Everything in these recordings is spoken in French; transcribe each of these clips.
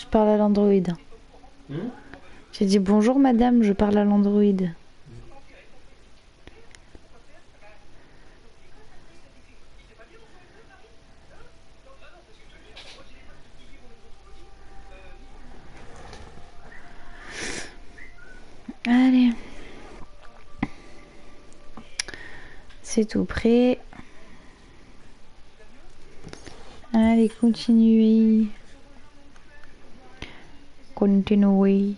parle à l'Android. J'ai dit bonjour madame, je parle à l'Android. Allez. C'est tout prêt. Allez, continuez. Continuez.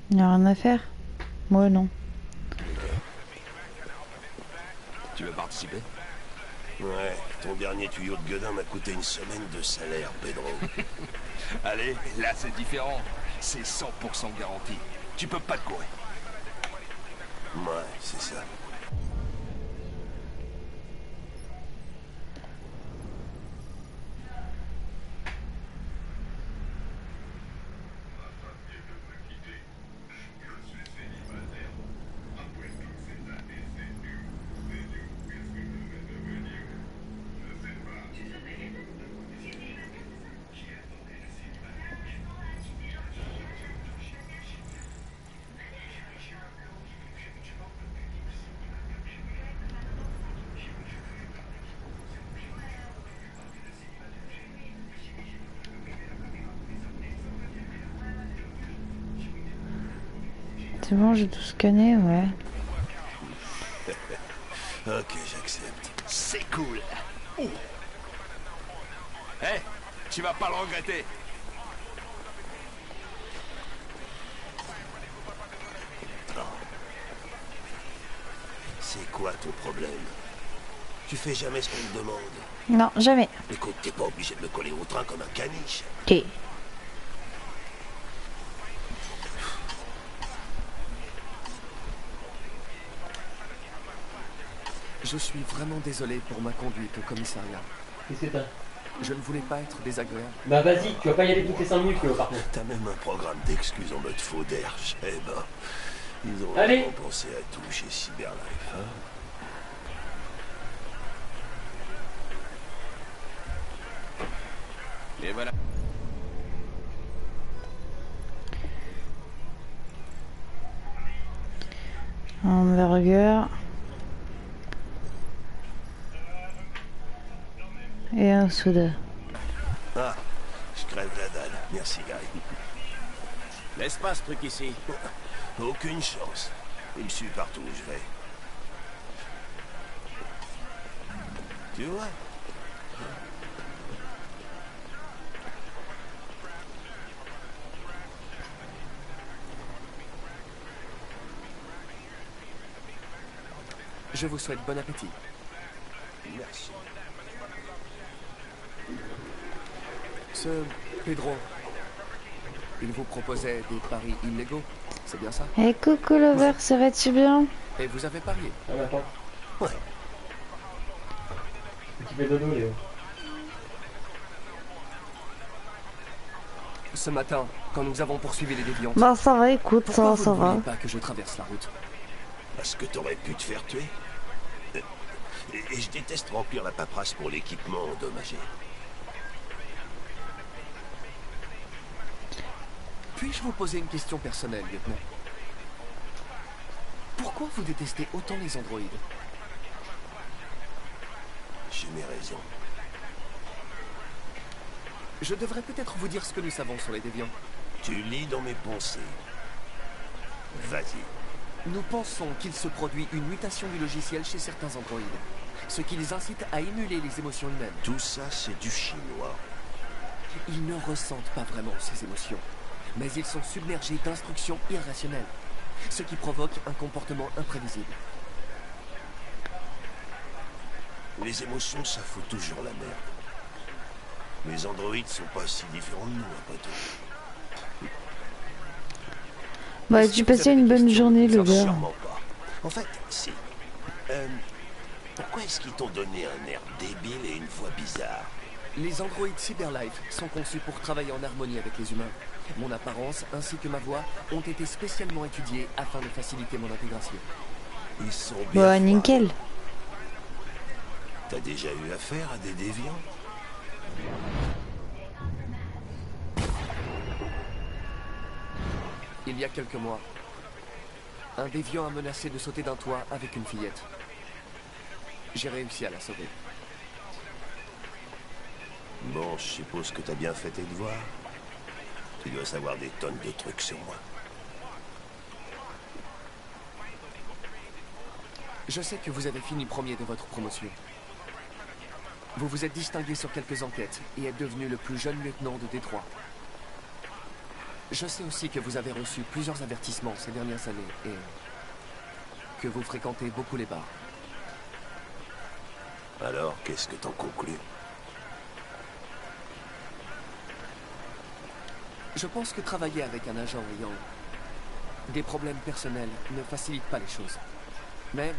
Y'a rien à faire? Moi non. Tu veux participer? Ouais, ton dernier tuyau de gueudin m'a coûté une semaine de salaire, Pedro. Allez, là c'est différent. C'est 100% garanti. Tu peux pas te courir. Ouais, c'est ça. C'est bon, j'ai tout scanné, ouais. Ok, j'accepte. C'est cool. Hé, tu vas pas le regretter. C'est quoi ton problème? Tu fais jamais ce qu'on te demande. Non, jamais. Écoute, t'es pas obligé de me coller au train comme un caniche. Ok. Je suis vraiment désolé pour ma conduite au commissariat. Qu'est-ce que t'as? Je ne voulais pas être désagréable. Bah vas-y, tu vas pas y aller toutes les 5 minutes, par contre. T'as même un programme d'excuses en mode faux derge. Eh ben, ils ont Allez. vraiment pensé à tout chez Cyberlife, hein. Et voilà. Hamburger. Et un soda. Ah, je crève la dalle. Merci, Gary. Laisse pas ce truc ici. Aucune chance. Il me suit partout où je vais. Tu vois? Je vous souhaite bon appétit. Merci. Ce Pedro, il vous proposait des paris illégaux, c'est bien ça? Eh coucou Lover, ça va-tu bien? Et vous avez parié? Ah bah attends. Ouais. Tu fais dodo, Léo. Ce matin, quand nous avons poursuivi les déviants, Bah ça va, écoute, pourquoi ça vous ne va. vouliez pas que je traverse la route? Parce que t'aurais pu te faire tuer. Et je déteste remplir la paperasse pour l'équipement endommagé. Puis-je vous poser une question personnelle, lieutenant? Pourquoi vous détestez autant les androïdes? J'ai mes raisons. Je devrais peut-être vous dire ce que nous savons sur les déviants. Tu lis dans mes pensées. Vas-y. Nous pensons qu'il se produit une mutation du logiciel chez certains androïdes, ce qui les incite à émuler les émotions humaines. Tout ça, c'est du chinois. Ils ne ressentent pas vraiment ces émotions, mais ils sont submergés d'instructions irrationnelles, ce qui provoque un comportement imprévisible. Les émotions, ça fout toujours la merde. Les androïdes sont pas si différents de nous, après tout. Bah, tu passais une bonne journée, le gars. Sûrement pas. En fait, si. Pourquoi est-ce qu'ils t'ont donné un air débile et une voix bizarre? Les androïdes Cyberlife sont conçus pour travailler en harmonie avec les humains. Mon apparence ainsi que ma voix ont été spécialement étudiées afin de faciliter mon intégration. Ils sont bien. Bah, nickel. T'as déjà eu affaire à des déviants? Il y a quelques mois, un déviant a menacé de sauter d'un toit avec une fillette. J'ai réussi à la sauver. Bon, je suppose que t'as bien fait tes devoirs. Tu dois savoir des tonnes de trucs sur moi. Je sais que vous avez fini premier de votre promotion. Vous vous êtes distingué sur quelques enquêtes et êtes devenu le plus jeune lieutenant de Détroit. Je sais aussi que vous avez reçu plusieurs avertissements ces dernières années et que vous fréquentez beaucoup les bars. Alors, qu'est-ce que t'en conclus? Je pense que travailler avec un agent ayant des problèmes personnels ne facilite pas les choses. Mais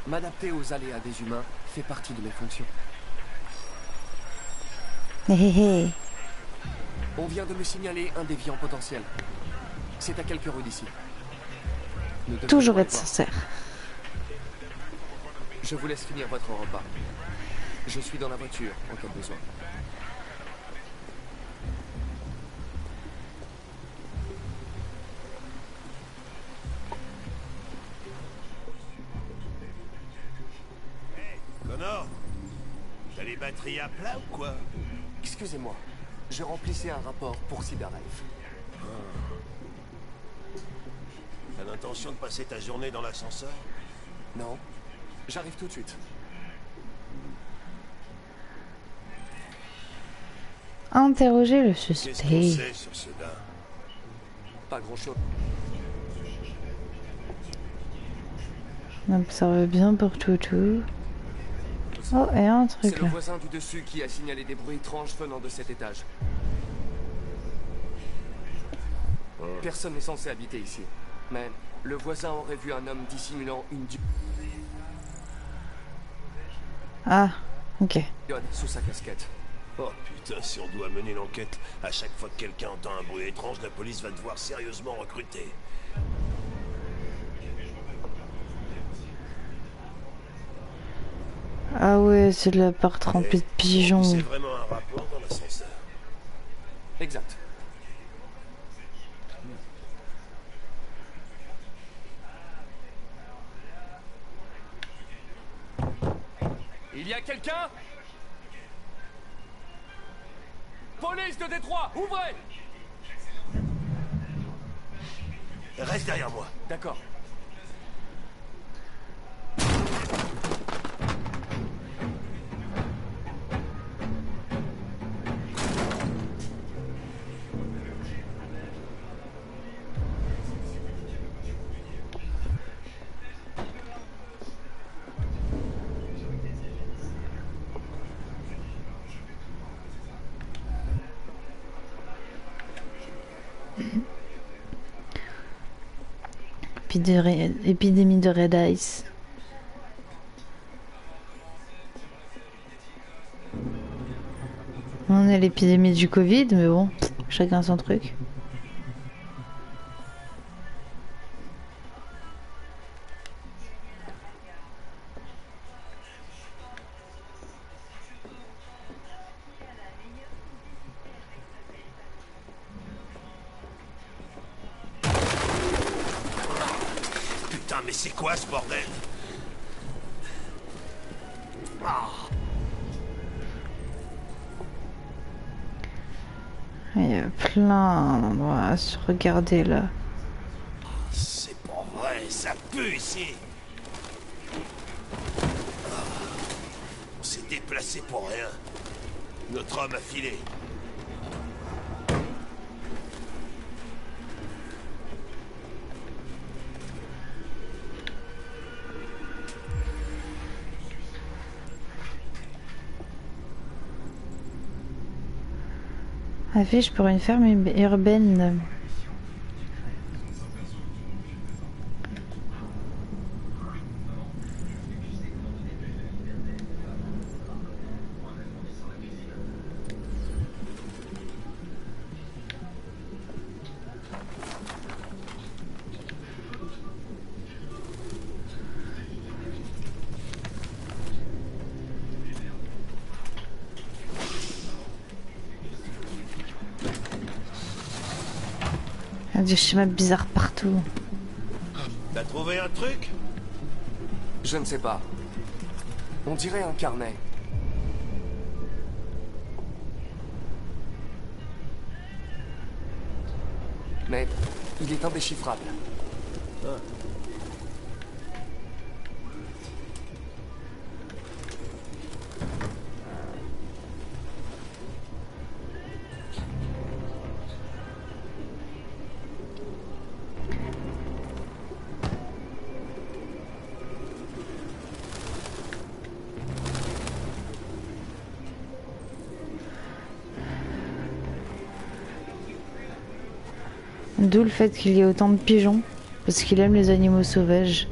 m'adapter aux aléas des humains fait partie de mes fonctions. Hé hé hé. On vient de me signaler un déviant potentiel. C'est à quelques rues d'ici. Nous devons Toujours aller être voir. sincère. Je vous laisse finir votre repas. Je suis dans la voiture en cas de besoin. Connor, t'as les batteries à plat ou quoi? Excusez-moi, je remplissais un rapport pour Cyberlife. T'as l'intention de passer ta journée dans l'ascenseur? Non, j'arrive tout de suite. Interroger le Qu'est-ce qu'on suspect. sait sur ce gars? Pas grand-chose. On observe bien pour tout. Oh, et un C'est truc le là. voisin du dessus qui a signalé des bruits étranges venant de cet étage. Personne n'est censé habiter ici. Mais le voisin aurait vu un homme dissimulant une Ah, ok. diode sous sa casquette. Oh putain, si on doit mener l'enquête, à chaque fois que quelqu'un entend un bruit étrange, la police va devoir sérieusement recruter. Ah ouais, c'est de la part trempée de pigeons. C'est vraiment un rapport dans l'ascenseur. Exact. Il y a quelqu'un? Police de Détroit, ouvrez! Reste derrière moi. D'accord. Épidémie de Red Ice. On a l'épidémie du Covid, mais bon, chacun son truc. Putain, mais c'est quoi ce bordel? Il y a plein d'endroits à se regarder là. C'est pas vrai, ça pue ici. On s'est déplacé pour rien. Notre homme a filé. Affiche pour une ferme urbaine. Il y a des schémas bizarres partout. T'as trouvé un truc? Je ne sais pas. On dirait un carnet. Mais il est indéchiffrable. D'où le fait qu'il y ait autant de pigeons, parce qu'il aime les animaux sauvages.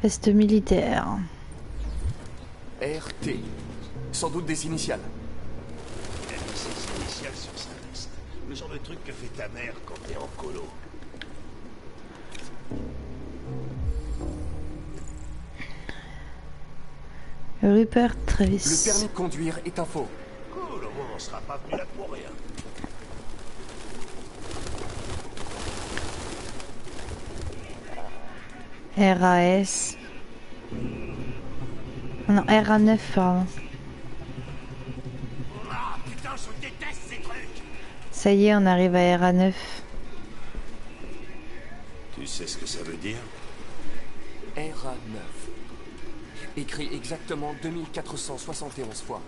Veste militaire. RT. Sans doute des initiales. Il a mis ses initiales sur sa veste. Le genre de truc que fait ta mère quand t'es en colo. Rupert Travis. Le permis de conduire est un faux. Cool, au moins on sera pas venu là pour rien. RAS. Non, RA9, pardon. Ah putain, je déteste ces trucs! Ça y est, on arrive à RA9. Tu sais ce que ça veut dire? RA9. Écrit exactement 2471 fois.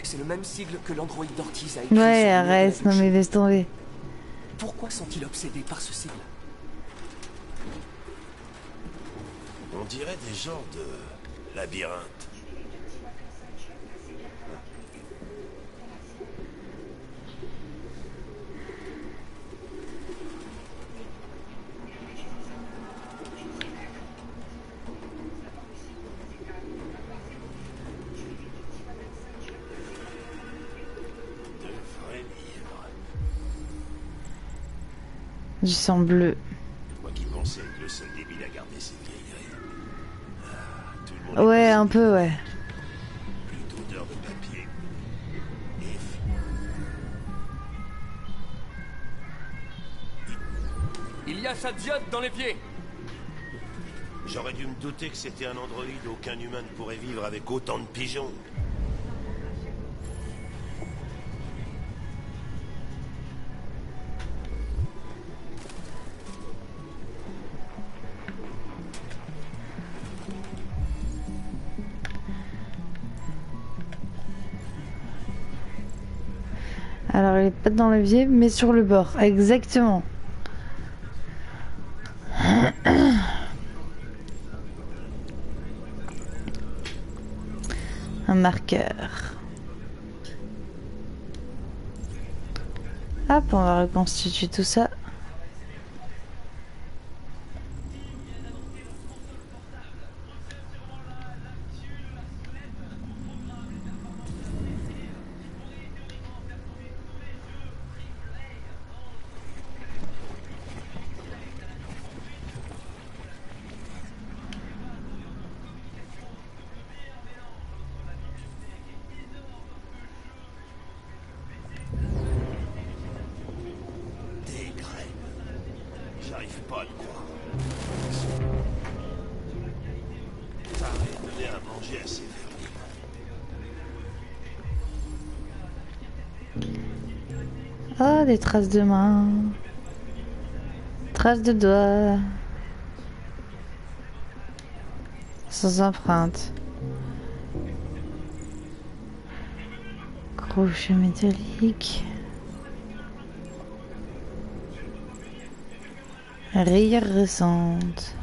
C'est le même sigle que l'androïde d'Ortiz a écrit. Ouais, sur le mur de la arrête, non douche. mais laisse tomber. Pourquoi sont-ils obsédés par ce sigle? On dirait des genres de labyrinthe. De vrais livres. Du sang bleu. Moi qui pensais que le seul débile à garder cette vieillerie. Tout le monde Ouais, est un peu, ouais. plus d'odeur de papier. Il y a sa diode dans l'évier. J'aurais dû me douter que c'était un androïde. Aucun humain ne pourrait vivre avec autant de pigeons. Alors, il est pas dans l'évier, mais sur le bord. Exactement. Un marqueur. Hop, on va reconstituer tout ça. J'arrive pas à le croire. Arrête de donner à manger à ces vermines. Oh, des traces de mains. Traces de doigts. Sans empreinte. Crochet métallique. Rayures récentes.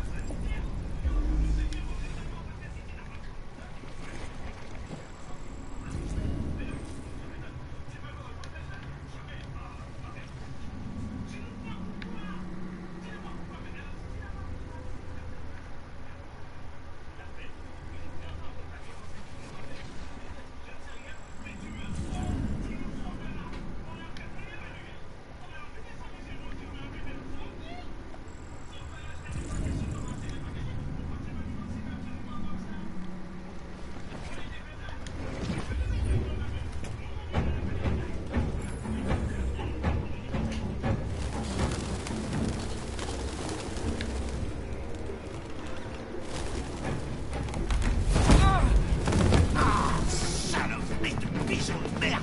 Saloperie de pigeon de merde!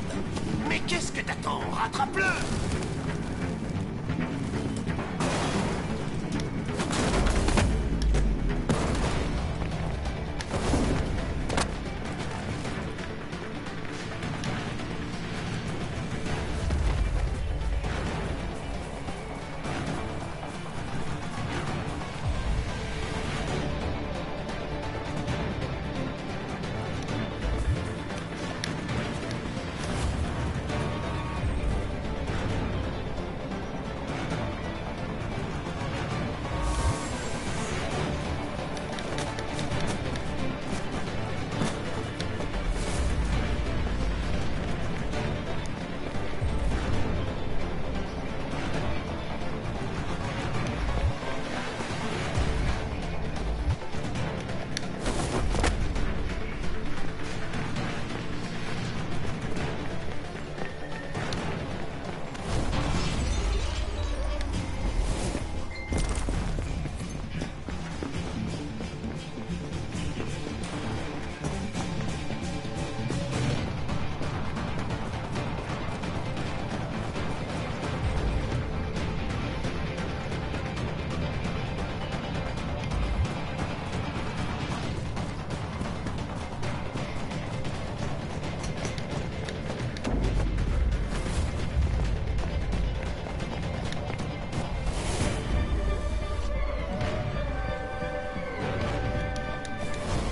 Mais qu'est-ce que t'attends? Rattrape-le!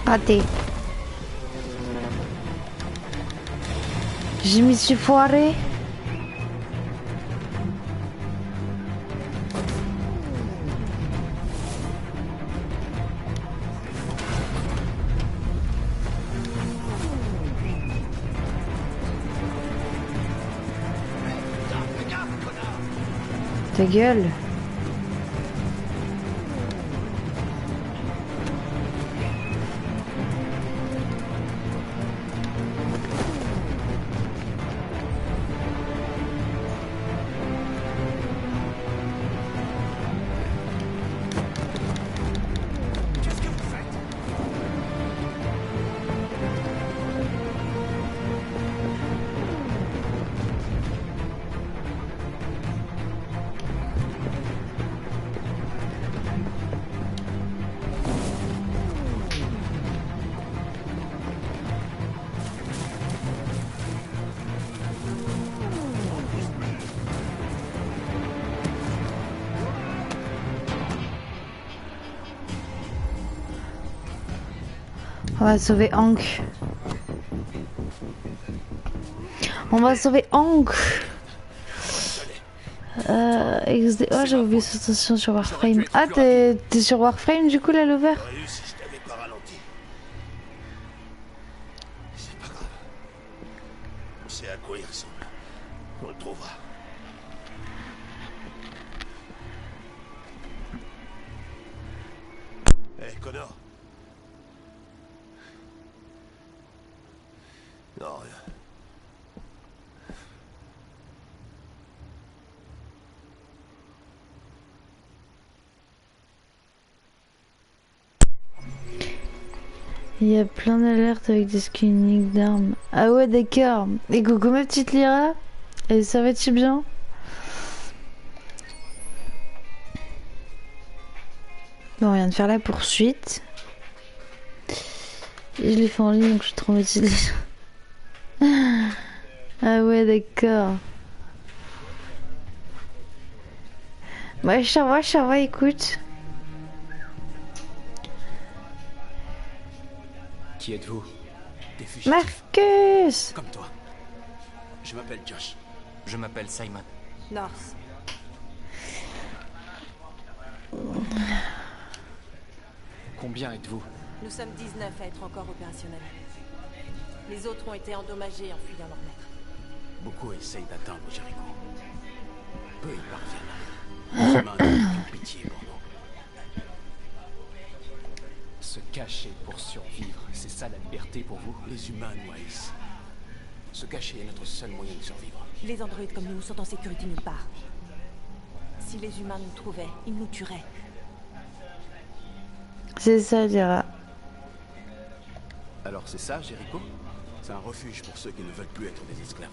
Raté. Je m'y suis foiré. Ta gueule. On va sauver Hank. On va sauver Hank. XD. Oh, j'ai oublié cette station sur Warframe. Ah, t'es sur Warframe du coup, là, l'over? Si je t'avais pas ralenti. C'est pas grave. On sait à quoi il ressemble. On le trouvera. Hé, Connor. Non, rien. Il y a plein d'alertes avec des skins uniques d'armes. Ah ouais, d'accord. Et coucou ma petite Lyra. Et ça va-tu bien? Bon, on vient de faire la poursuite. Et je l'ai fait en ligne, donc je suis traumatisée. Ah ouais, d'accord. Ouais, ça va, écoute. Qui êtes-vous? Des fugitifs. Marcus! Comme toi. Je m'appelle Josh. Je m'appelle Simon. North. Combien êtes-vous? Nous sommes 19 à être encore opérationnels. Les autres ont été endommagés en fuyant leur maître. Beaucoup essayent d'atteindre Jericho. Peu y parviennent. Les humains n'ont plus pitié pour nous. Se cacher pour survivre, c'est ça la liberté pour vous? Les humains nous haïssent. Se cacher est notre seul moyen de survivre. Les androïdes comme nous sont en sécurité nulle part. Si les humains nous trouvaient, ils nous tueraient. C'est ça, Lyra. Alors c'est ça, Jericho? C'est un refuge pour ceux qui ne veulent plus être des esclaves.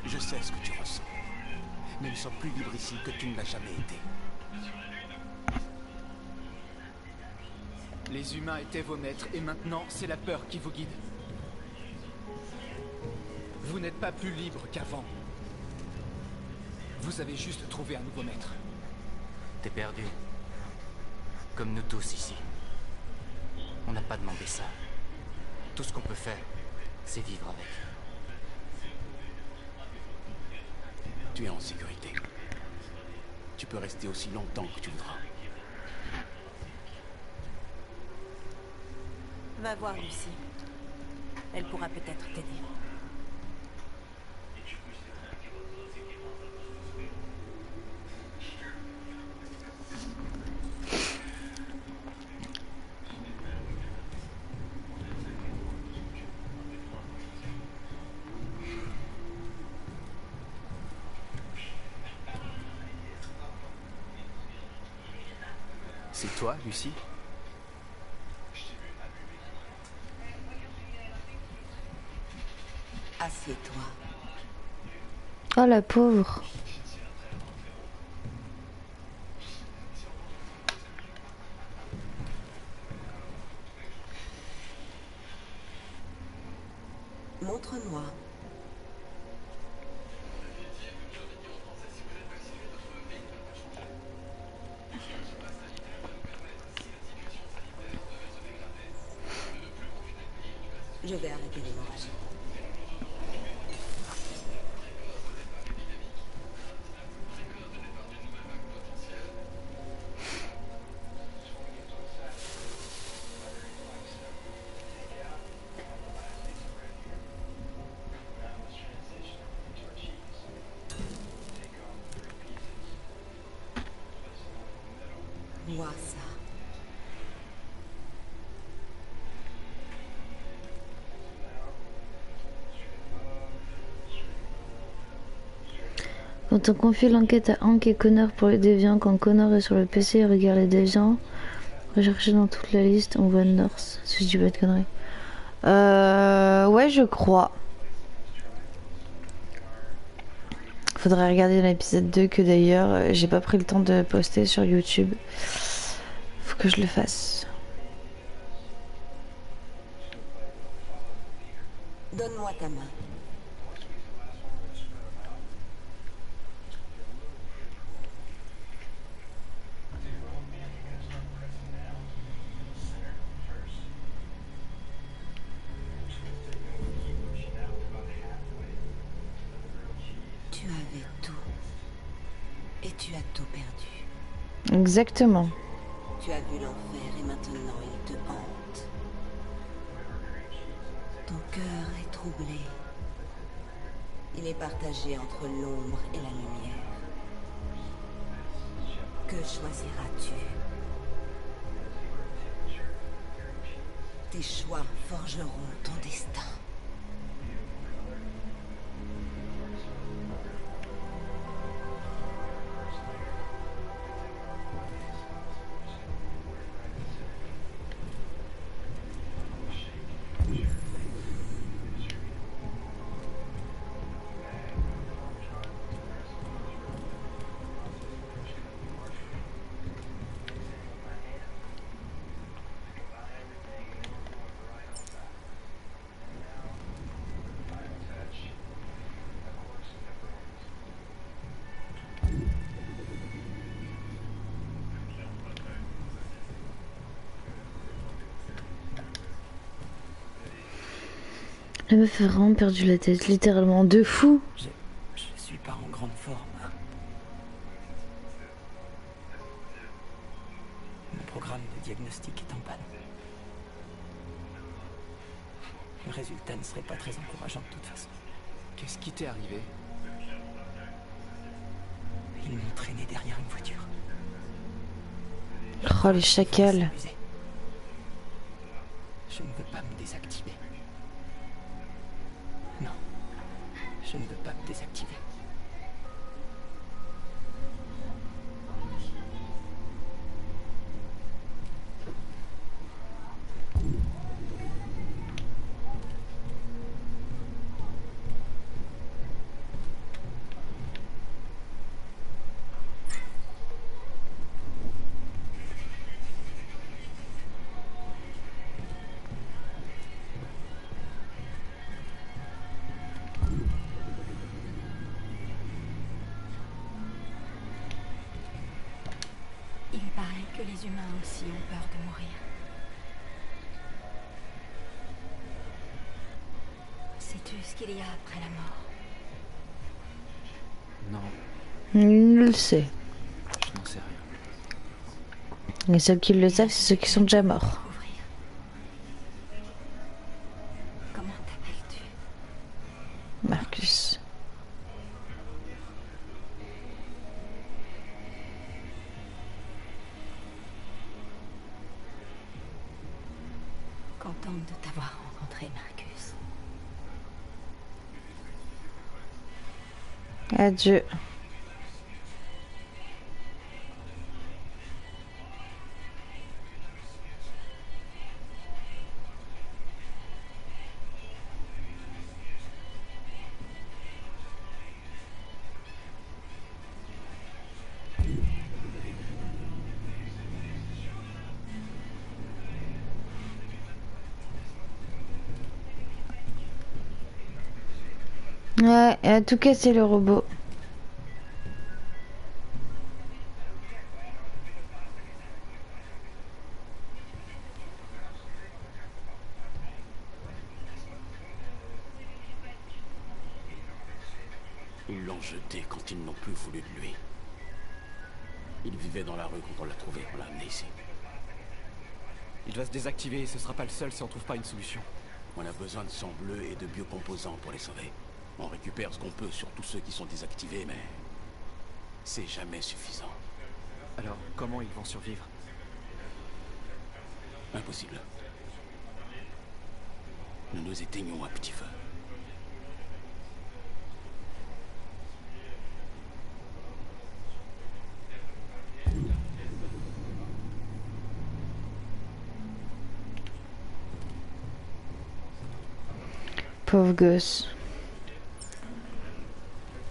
Je sais ce que tu ressens. Mais nous sommes plus libres ici que tu ne l'as jamais été. Les humains étaient vos maîtres et maintenant c'est la peur qui vous guide. Vous n'êtes pas plus libre qu'avant. Vous avez juste trouvé un nouveau maître. T'es perdu. Comme nous tous ici. On n'a pas demandé ça. Tout ce qu'on peut faire, c'est vivre avec. Tu es en sécurité. Tu peux rester aussi longtemps que tu voudras. Va voir Lucie. Elle pourra peut-être t'aider. C'est toi, Lucie? Assieds-toi. Oh la pauvre. Montre-moi. Je vais arrêter l'hémorragie. Vois ça. Quand on confie l'enquête à Hank et Connor pour les déviants, quand Connor est sur le PC et regarde les déviants, rechercher dans toute la liste, on voit North, si je dis pas de conneries. Ouais, je crois. Faudrait regarder l'épisode 2 que d'ailleurs, j'ai pas pris le temps de poster sur YouTube. Faut que je le fasse. Donne-moi ta main. Tu avais tout. Et tu as tout perdu. Exactement. Tu as vu l'enfer et maintenant il te hante. Ton cœur est troublé. Il est partagé entre l'ombre et la lumière. Que choisiras-tu? Tes choix forgeront ton destin. La meuf a vraiment perdu la tête, littéralement. De fou. Je suis pas en grande forme. Mon programme de diagnostic est en panne. Le résultat ne serait pas très encourageant de toute façon. Qu'est-ce qui t'est arrivé? Ils m'ont traîné derrière une voiture. Oh, les chacals. Je ne veux pas me désactiver. Non, je ne veux pas me désactiver. Il paraît que les humains aussi ont peur de mourir. Sais-tu ce qu'il y a après la mort? Non, Il le sait. je n'en sais rien. Et ceux qui le savent, c'est ceux qui sont déjà morts. Découvrir. Comment t'appelles-tu? Marcus. Contente de t'avoir rencontré, Marcus. Adieu. Ouais, et à tout casser le robot. Ils l'ont jeté quand ils n'ont plus voulu de lui. Il vivait dans la rue quand on l'a trouvé, on l'a amené ici. Il va se désactiver et ce sera pas le seul si on trouve pas une solution. On a besoin de sang bleu et de biocomposants pour les sauver. On récupère ce qu'on peut sur tous ceux qui sont désactivés, mais c'est jamais suffisant. Alors, comment ils vont survivre? Impossible. Nous nous éteignons à petit feu. Pauvre gosse.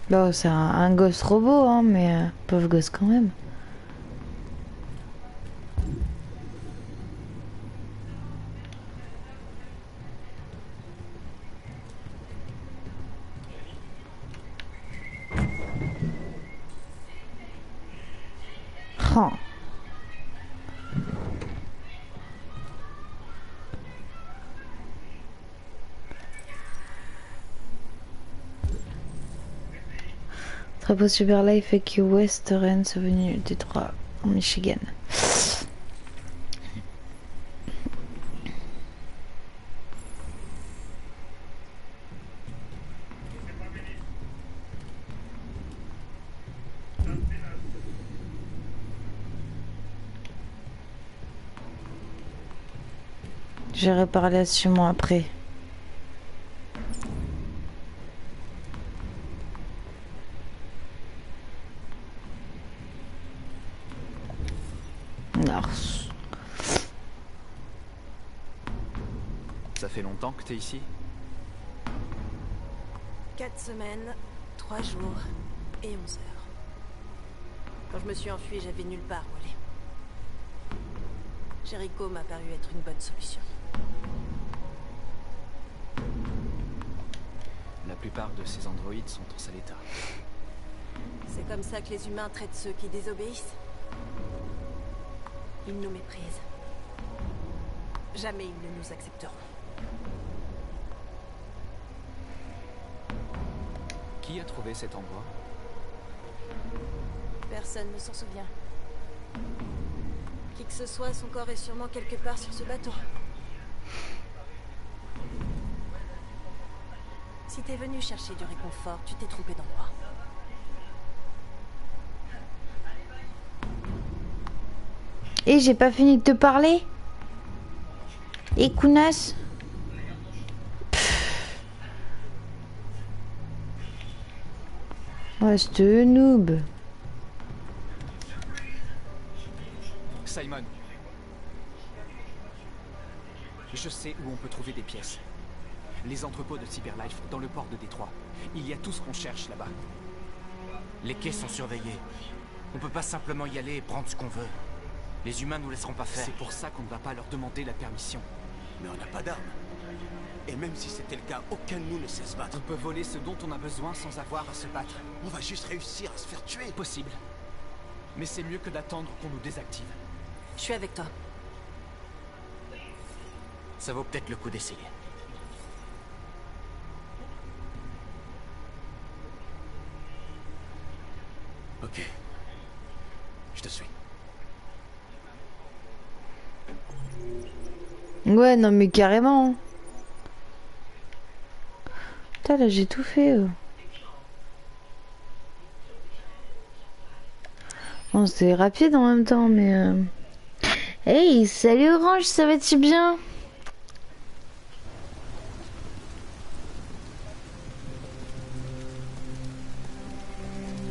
Bon, c'est un gosse robot, hein, mais pauvre gosse quand même. Oh. Drapeau Super Life et que West Rennes est venu Détroit en Michigan. J'irai parler à Simon après. Nars. Ça fait longtemps que t'es ici? 4 semaines, 3 jours et 11 heures. Quand je me suis enfuie, j'avais nulle part où aller. Jericho m'a paru être une bonne solution. La plupart de ces androïdes sont en sale état. C'est comme ça que les humains traitent ceux qui désobéissent. Ils nous méprisent. Jamais ils ne nous accepteront. Qui a trouvé cet endroit? Personne ne s'en souvient. Qui que ce soit, son corps est sûrement quelque part sur ce bateau. Si t'es venu chercher du réconfort, tu t'es trompé d'endroit. Et j'ai pas fini de te parler. Et Kounas. Reste noob. Simon. Je sais où on peut trouver des pièces. Les entrepôts de Cyberlife dans le port de Détroit. Il y a tout ce qu'on cherche là-bas. Les quais sont surveillés. On peut pas simplement y aller et prendre ce qu'on veut. Les humains nous laisseront pas faire. C'est pour ça qu'on ne va pas leur demander la permission. Mais on n'a pas d'armes. Et même si c'était le cas, aucun de nous ne sait se battre. On peut voler ce dont on a besoin sans avoir à se battre. On va juste réussir à se faire tuer. Possible. Mais c'est mieux que d'attendre qu'on nous désactive. Je suis avec toi. Ça vaut peut-être le coup d'essayer. Ok. Je te suis. Ouais, non mais carrément. Putain, là j'ai tout fait. Bon, c'est rapide en même temps, mais... Hey, salut Orange, ça va-tu bien?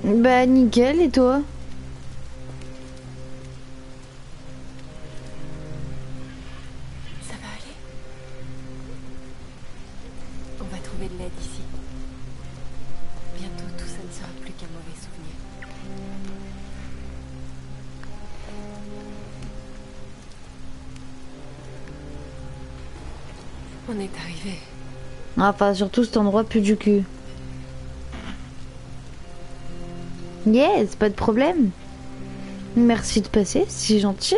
Bah nickel, et toi? Ça va aller? On va trouver de l'aide ici. Bientôt, tout ça ne sera plus qu'un mauvais souvenir. On est arrivé. Enfin, surtout cet endroit pue du cul. Yes, pas de problème. Merci de passer, c'est gentil.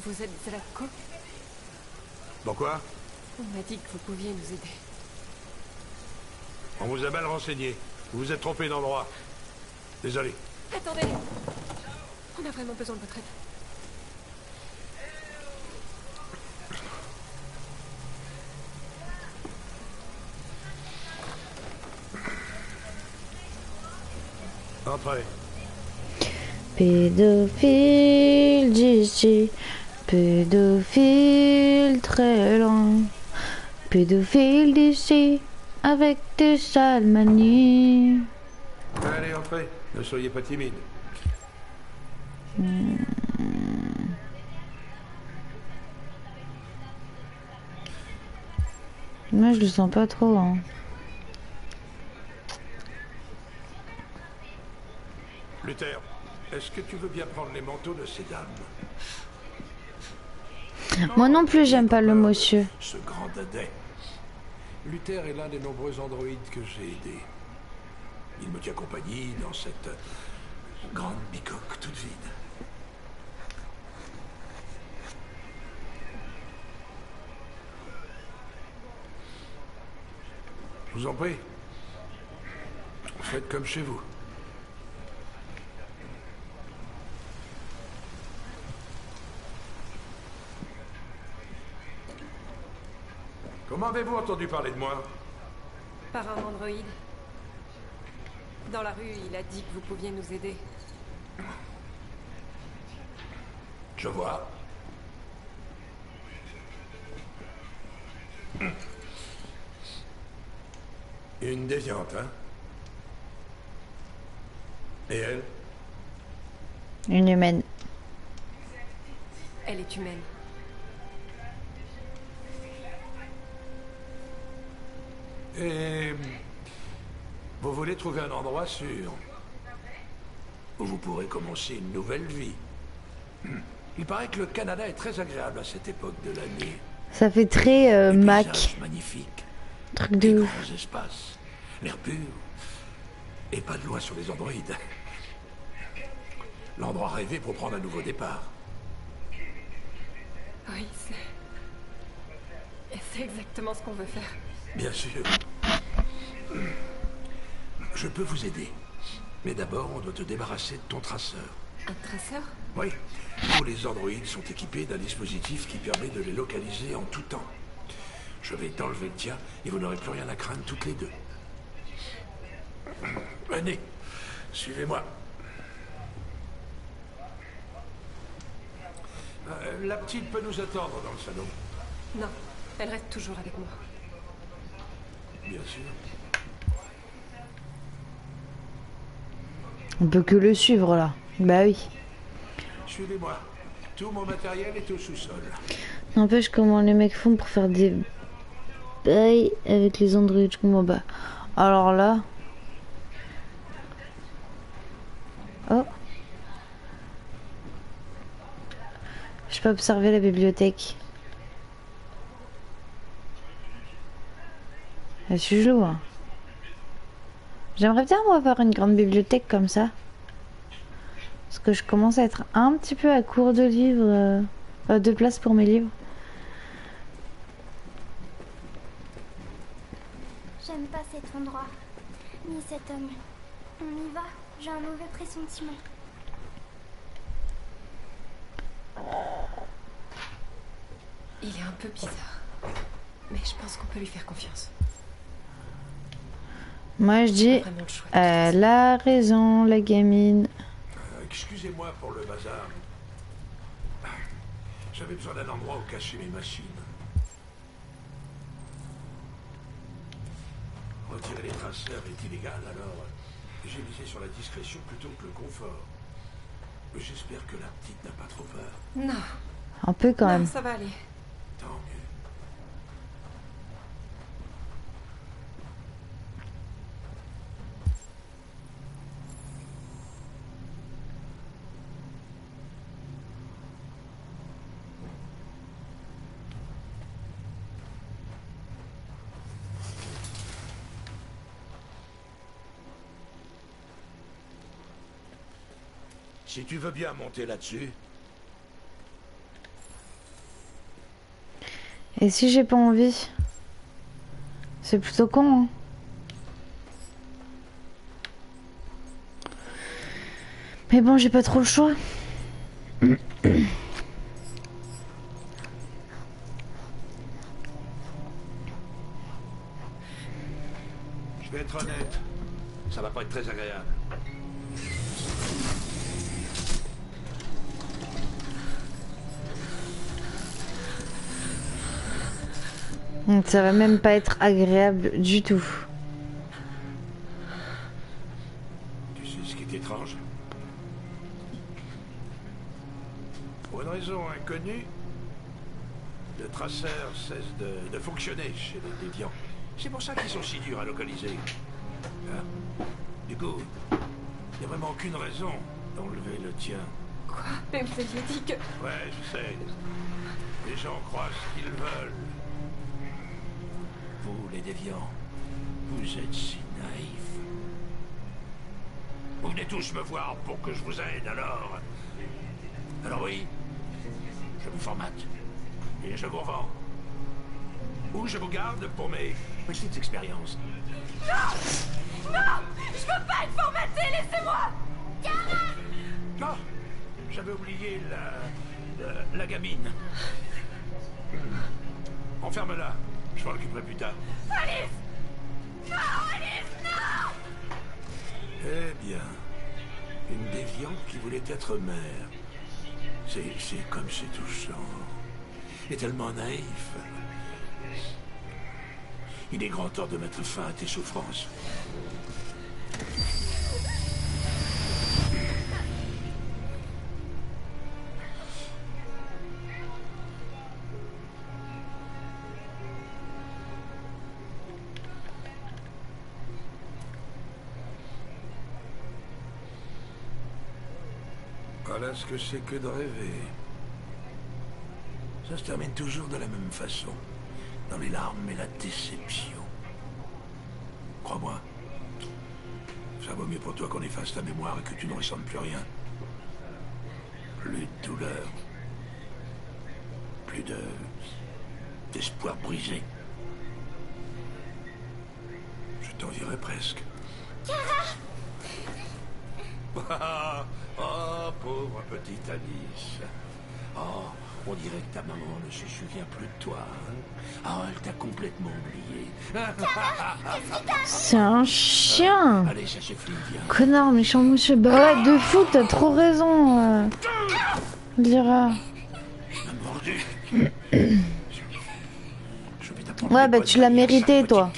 Vous êtes Zlatko? Pourquoi? On m'a dit que vous pouviez nous aider. On vous a mal renseigné. Vous vous êtes trompé d'endroit. Désolé. Attendez! On a vraiment besoin de votre aide. Entrez. Pédophile d'ici, pédophile très loin, pédophile d'ici, avec des sales manies. Allez, entrez. Ne soyez pas timide. Moi je le sens pas trop, hein. Luther, est-ce que tu veux bien prendre les manteaux de ces dames? Moi non plus j'aime pas le monsieur. Ce grand dadais. Luther est l'un des nombreux androïdes que j'ai aidés. Il me tient compagnie dans cette grande bicoque toute vide. Je vous en prie. Faites comme chez vous. Comment avez-vous entendu parler de moi? Par un androïde. Dans la rue, il a dit que vous pouviez nous aider. Je vois. Une déviante, hein? Et elle? Une humaine. Elle est humaine. Et vous voulez trouver un endroit sûr où vous pourrez commencer une nouvelle vie. Il paraît que le Canada est très agréable à cette époque de l'année. Ça fait très Les Mac. paysages magnifiques, Truc des de ouf. grands espaces, l'air pur, et pas de loi sur les androïdes. L'endroit rêvé pour prendre un nouveau départ. Oui, c'est exactement ce qu'on veut faire. Bien sûr. Je peux vous aider. Mais d'abord, on doit te débarrasser de ton traceur. Un traceur? Oui. Tous les androïdes sont équipés d'un dispositif qui permet de les localiser en tout temps. Je vais t'enlever le tien et vous n'aurez plus rien à craindre toutes les deux. Venez, suivez-moi. La petite peut nous attendre dans le salon. Non, elle reste toujours avec moi. Bien sûr. On peut que le suivre là. Bah oui. Suivez-moi. Tout mon matériel est au sous-sol. N'empêche comment les mecs font pour faire des bails avec les androïdes. Je comprends pas. Alors là. Oh. Je peux observer la bibliothèque. Je suis joue. Hein. J'aimerais bien moi avoir une grande bibliothèque comme ça. Parce que je commence à être un petit peu à court de livres, de place pour mes livres. J'aime pas cet endroit, ni cet homme. On y va, j'ai un mauvais pressentiment. Il est un peu bizarre. Mais je pense qu'on peut lui faire confiance. Moi je dis, elle a raison la gamine. Excusez-moi pour le bazar. J'avais besoin d'un endroit où cacher mes machines. Retirer les traceurs est illégal, alors j'ai misé sur la discrétion plutôt que le confort. J'espère que la petite n'a pas trop peur. Non. Un peu quand même. Ça va aller. Tant mieux. Si tu veux bien monter là-dessus. Et si j'ai pas envie? C'est plutôt con, hein. Mais bon, j'ai pas trop le choix. Je vais être honnête. Ça va pas être très agréable. Donc ça va même pas être agréable du tout. Tu sais ce qui est étrange? Pour une raison inconnue, le traceur cesse de fonctionner chez les déviants. C'est pour ça qu'ils sont si durs à localiser. Hein? Du coup, il n'y a vraiment aucune raison d'enlever le tien. Quoi? Mais vous aviez dit que... Ouais, je sais. Les gens croient ce qu'ils veulent. Vous, les déviants, vous êtes si naïfs. Vous venez tous me voir pour que je vous aide, alors... Alors oui, je vous formate. Et je vous revends. Ou je vous garde pour mes petites expériences. Non! Non! Je veux pas être formaté, laissez-moi! Oh, j'avais oublié la gamine. Enferme-la. Je m'en occuperai plus tard. Alice! Non, Alice, non! Eh bien, une déviante qui voulait être mère. C'est comme c'est touchant. Et tellement naïf. Il est grand temps de mettre fin à tes souffrances. Voilà ce que c'est que de rêver. Ça se termine toujours de la même façon. Dans les larmes et la déception. Crois-moi. Ça vaut mieux pour toi qu'on efface ta mémoire et que tu ne ressentes plus rien. Plus de douleur. Plus d'espoir brisé. Je t'envierais presque. Oh, pauvre petite Alice. Oh, on dirait que ta maman ne se souvient plus de toi. Hein? Oh, elle t'a complètement oublié. C'est un chien. Allez, ça suffit, viens. Connard, méchant monsieur. Bah ouais, de fou, t'as trop raison. Lyra. Mordu. Ouais, bah tu l'as mérité, toi.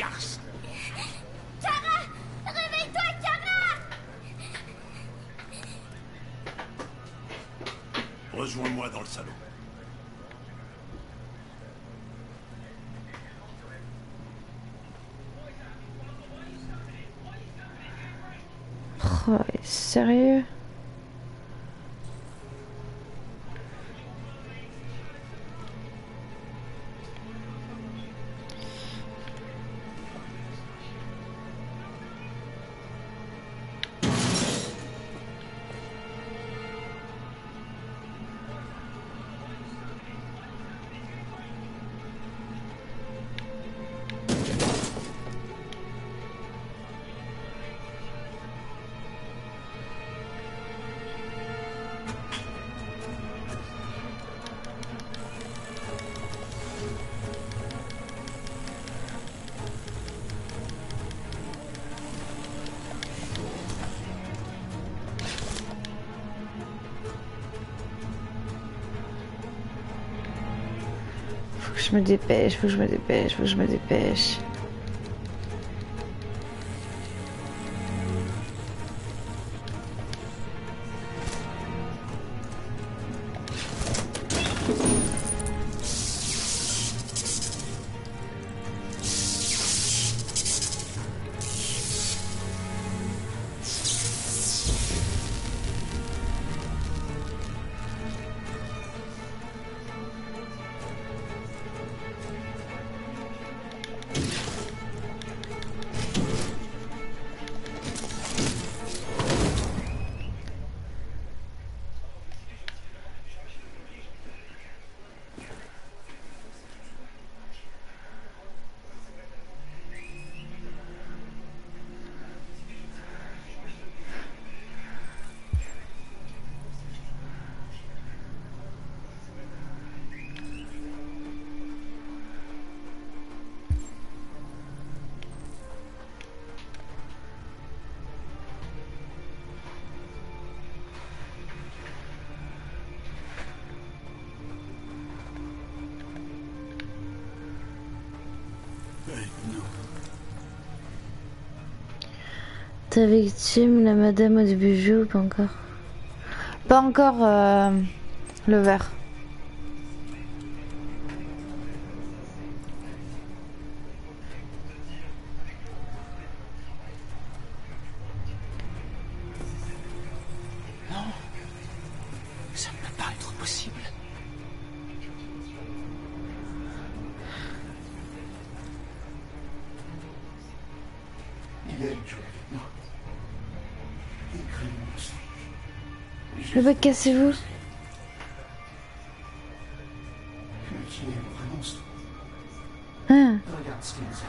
Rejoins-moi dans le salon. Oh, sérieux? Faut que je me dépêche, faut que je me dépêche, faut que je me dépêche. Ta victime, la madame au début du jeu ou pas encore? Pas encore le verre. Non, ça ne peut pas être possible. Il y a une chose avec moi. Le bec, cassez-vous. Qui est le vrai monstre? Hein? Regarde ce qu'il nous a fait.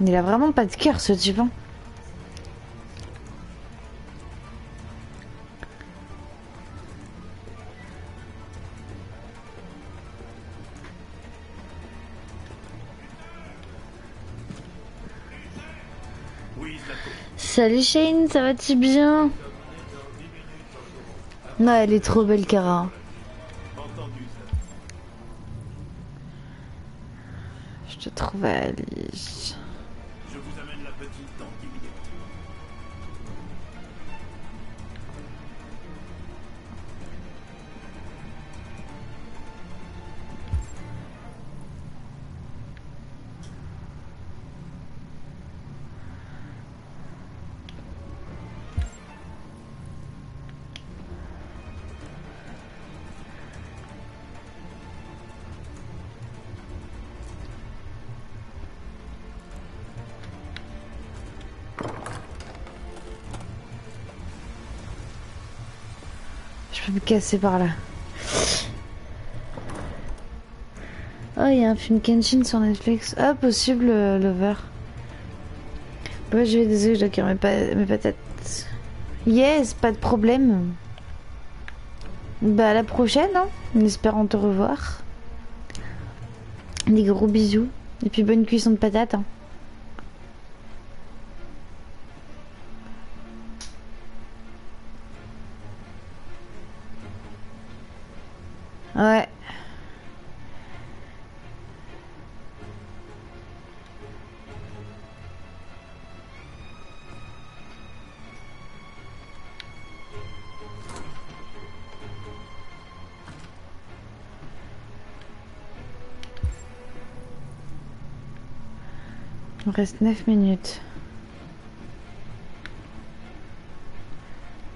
Il a vraiment pas de cœur, ce type. Hein. Salut Shane, ça va-tu bien? Non, elle est trop belle, Kara. Entendu, ça. Je te trouve Ali. Je vous amène la petite dans 10 minutes. Je peux me casser par là. Oh, il y a un film Kenshin sur Netflix. Ah, possible, Lover. Ouais, je vais désolé, je dois cuire mes patates. Yes, pas de problème. Bah, à la prochaine, hein, en espérant te revoir. Des gros bisous. Et puis bonne cuisson de patates. Hein. Ouais. Il me reste 9 minutes.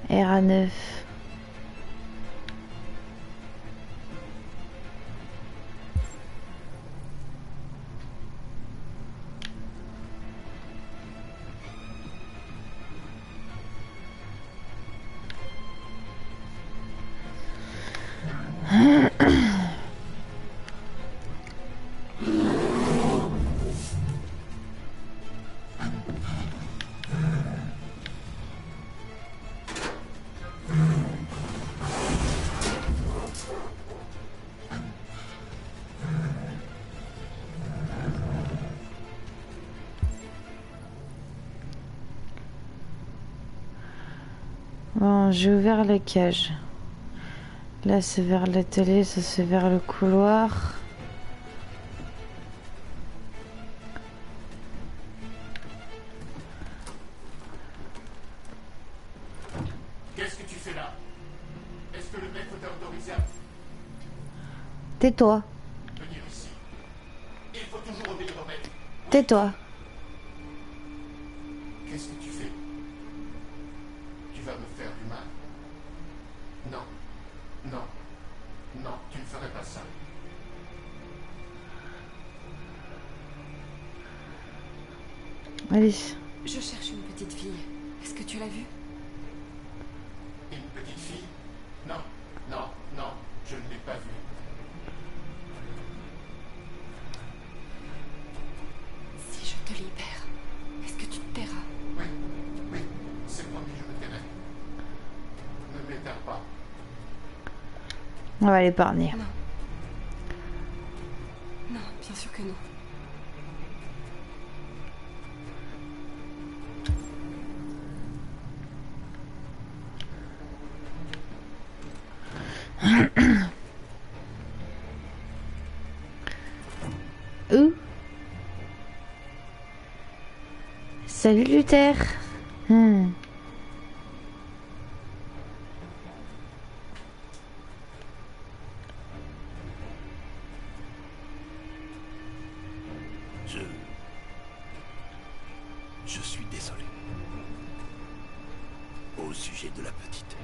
RA9. Bon, j'ai ouvert la cage. Là, c'est vers la télé, ça c'est vers le couloir. Qu'est-ce que tu fais là? Est-ce que le maître t'a autorisé à Tais-toi. venir ici? Il faut toujours obéir au maître. Tais-toi. Qu'est-ce que tu fais? Tu vas me faire du mal? Non. Non. Non, tu ne ferais pas ça. Allez. Je cherche une petite fille. Est-ce que tu l'as vue? Une petite fille? Non, non, non, je ne l'ai pas vue. Si je te libère, est-ce que tu te tairas? Oui, oui, c'est promis, je me tairai. Ne m'éteins pas. On va l'épargner. Non. Non, bien sûr que non. Où? Salut Luther. Je suis désolé. Au sujet de la petite.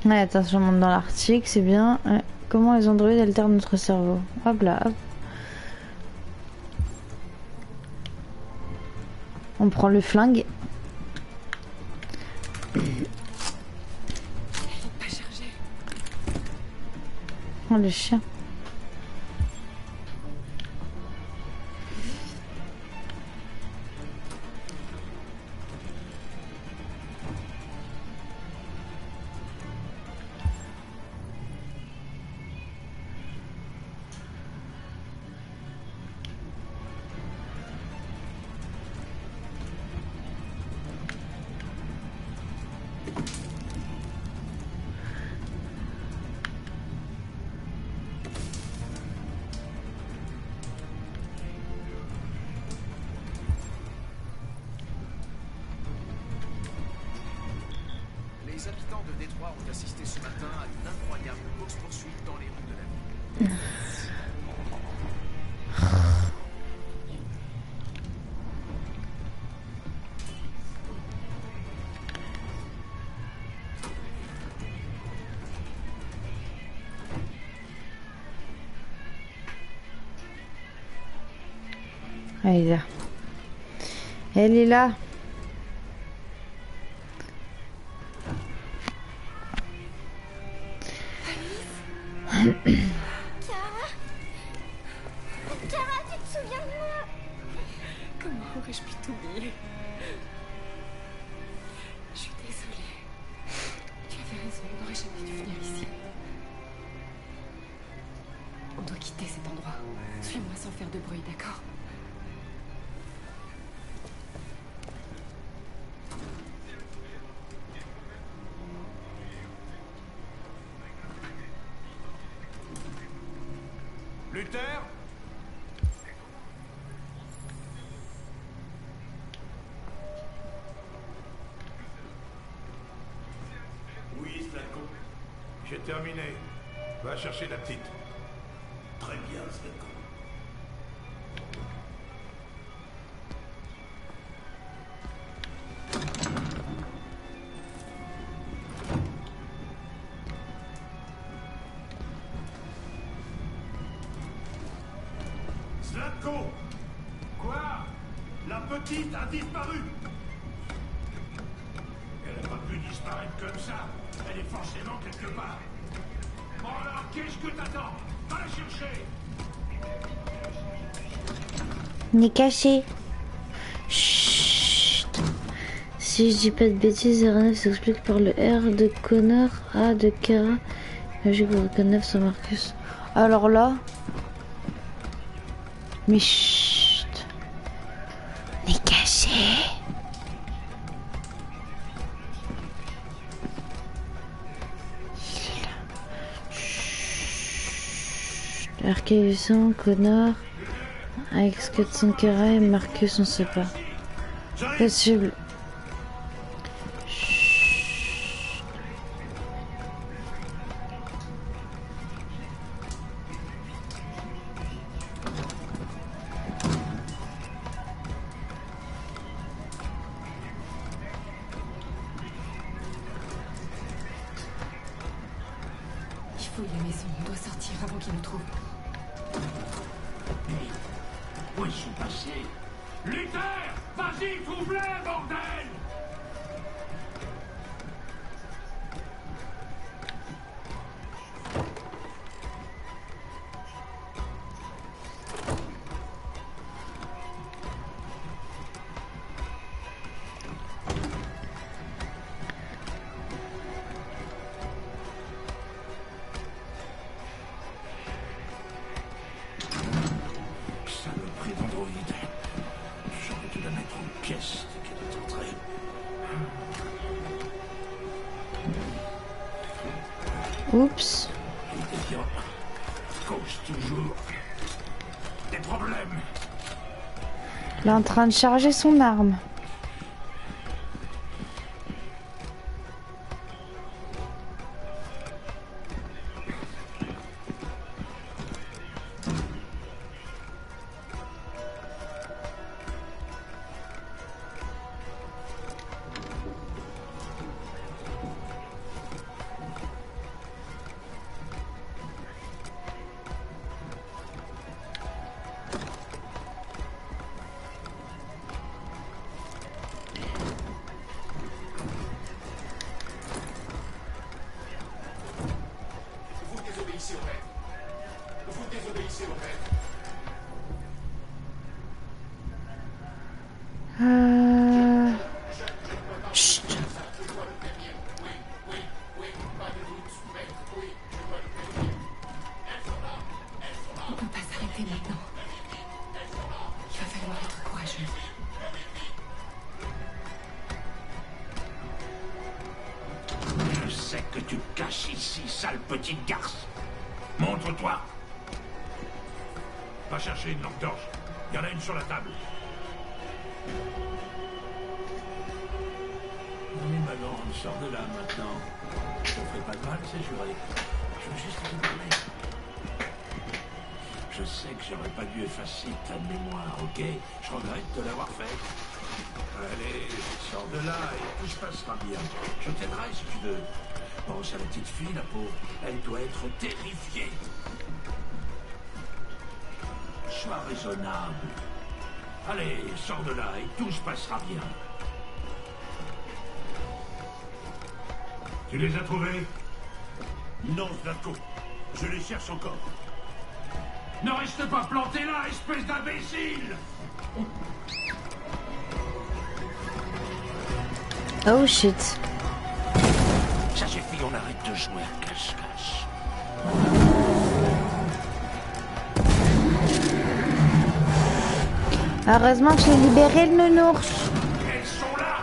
Ouais, attention, on monte dans l'article, c'est bien. Ouais. Comment les androïdes altèrent notre cerveau? Hop là, hop. On prend le flingue. Pas chargé. Oh, le chien. de Détroit ont assisté ce matin à une incroyable course-poursuite dans les rues de la ville. Elle est là. Elle est là. Kara, tu te souviens de moi? Comment aurais-je pu t'oublier? Je suis désolée. Tu avais raison, on n'aurait jamais dû venir ici. On doit quitter cet endroit. Suis-moi sans faire de bruit, d'accord? Luther? Oui, Slatko. J'ai terminé. Va chercher la petite. Très bien, Slatko. Slatko! Quoi? La petite a disparu! Elle n'a pas pu disparaître comme ça. Elle est forcément quelque part. Bon alors, qu'est-ce que t'attends? Va la chercher! On est caché. Chut. Si je dis pas de bêtises, R9 s'explique par le R de Connor, A de Kara, logique pour K9 sur Marcus. Alors là. Mais chut. On est caché. Il est là. Chut. RK800, Connor. AX400 Kara et Marcus, on sait pas. Possible. Il faut la maison, on doit sortir avant qu'ils nous trouvent. Où ils sont passés? Luther! Vas-y, trouve-les, bordel! Saloperie d'androïde. J'aurais dû la mettre en pièces dès qu'elle est entrée. Oups. Les déviants causent toujours des problèmes. Il est en train de charger son arme. Vous désobéissez au maître. Vous désobéissez au maître. Chut. On peut pas s'arrêter maintenant. Il va falloir être courageux. Je sais que tu te caches ici, sale petite garce. Montre-toi. Va chercher une lampe torche. Il y en a une sur la table. On est malade. Sors de là maintenant. Je ne ferai pas de mal, c'est juré. Je veux juste te parler. Je sais que j'aurais pas dû effacer ta mémoire, ok? Je regrette de l'avoir fait. Allez, sors de là et tout se passera bien. Je t'aiderai si tu veux. Pense à la petite fille, la pauvre. Elle doit être terrifiée. Sois raisonnable. Allez, sors de là et tout se passera bien. Tu les as trouvés? Non, Zlatko. Je les cherche encore. Ne reste pas planté là, espèce d'imbécile! Oh shit. Ça suffit, on arrête de jouer à cache-cache. Heureusement que j'ai libéré le nounours. Elles sont là!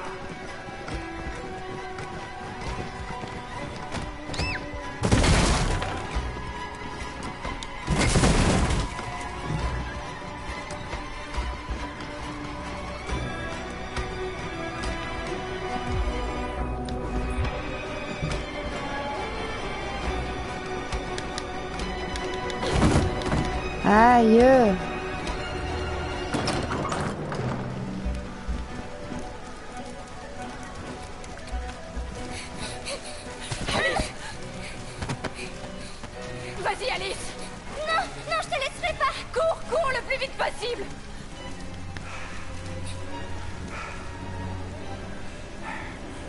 Aïe. Vas-y, Alice! Non, non, je te laisserai pas! Cours, cours le plus vite possible!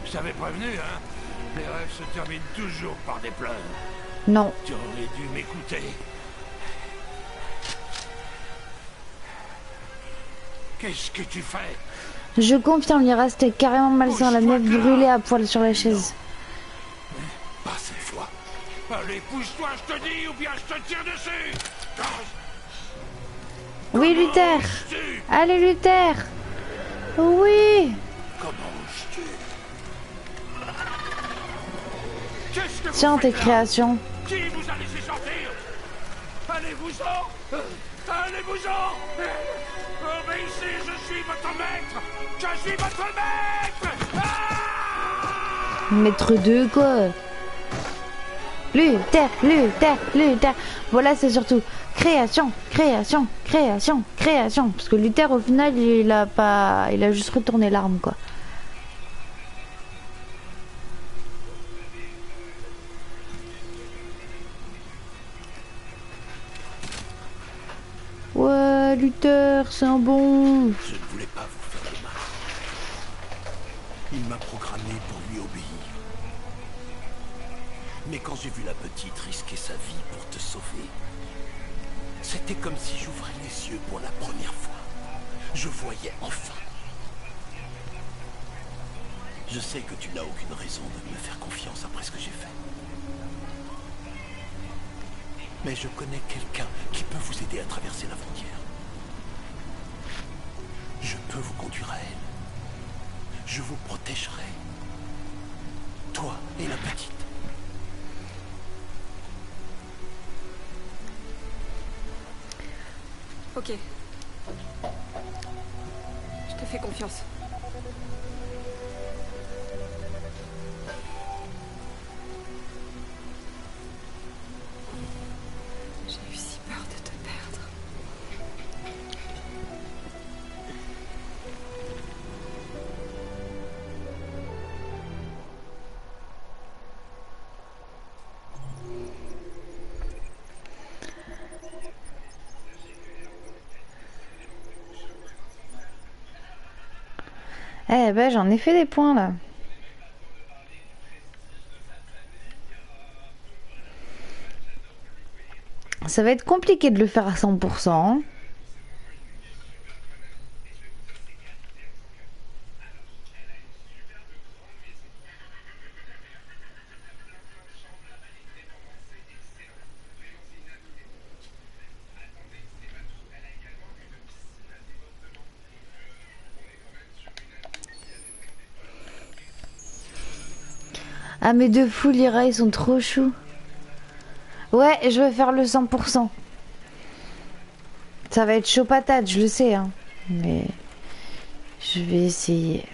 Je t'avais prévenu, hein? Les rêves se terminent toujours par des pleurs. Non. Tu aurais dû m'écouter. Qu'est-ce que tu fais? Je confirme, il restait carrément malsain, la meuf brûlée à poil sur la chaise. Pas cette fois. Allez, pousse-toi, je te dis, ou bien je te tire dessus. Oui, Luther. Allez, Luther. Oui. Comment oses-tu? Qu'est-ce que vous Tiens, tes faites là? créations. Qui vous a laissé sortir? Allez-vous-en! Allez-vous-en! Obéissez, je suis votre maître! Je suis votre maître! Maître 2, quoi. Luther, Luther, Luther. Voilà, c'est surtout création, création, création, création. Parce que Luther, au final, il a juste retourné l'arme, quoi. Ouais, Luther, c'est un bon. Je ne voulais pas vous faire de mal. Il m'a programmé pour lui obéir. Mais quand j'ai vu la petite risquer sa vie pour te sauver, c'était comme si j'ouvrais les yeux pour la première fois. Je voyais enfin. Je sais que tu n'as aucune raison de me faire confiance après ce que j'ai fait. Mais je connais quelqu'un qui peut vous aider à traverser la frontière. Je peux vous conduire à elle. Je vous protégerai. Toi et la petite. Ok. Je te fais confiance. J'ai eu si peur de te perdre. Eh ben, j'en ai fait des points, là. Ça va être compliqué de le faire à 100%. Ah, mes deux fous, les rats, ils sont trop choux. Ouais, je vais faire le 100%. Ça va être chaud patate, je le sais, hein. Mais je vais essayer.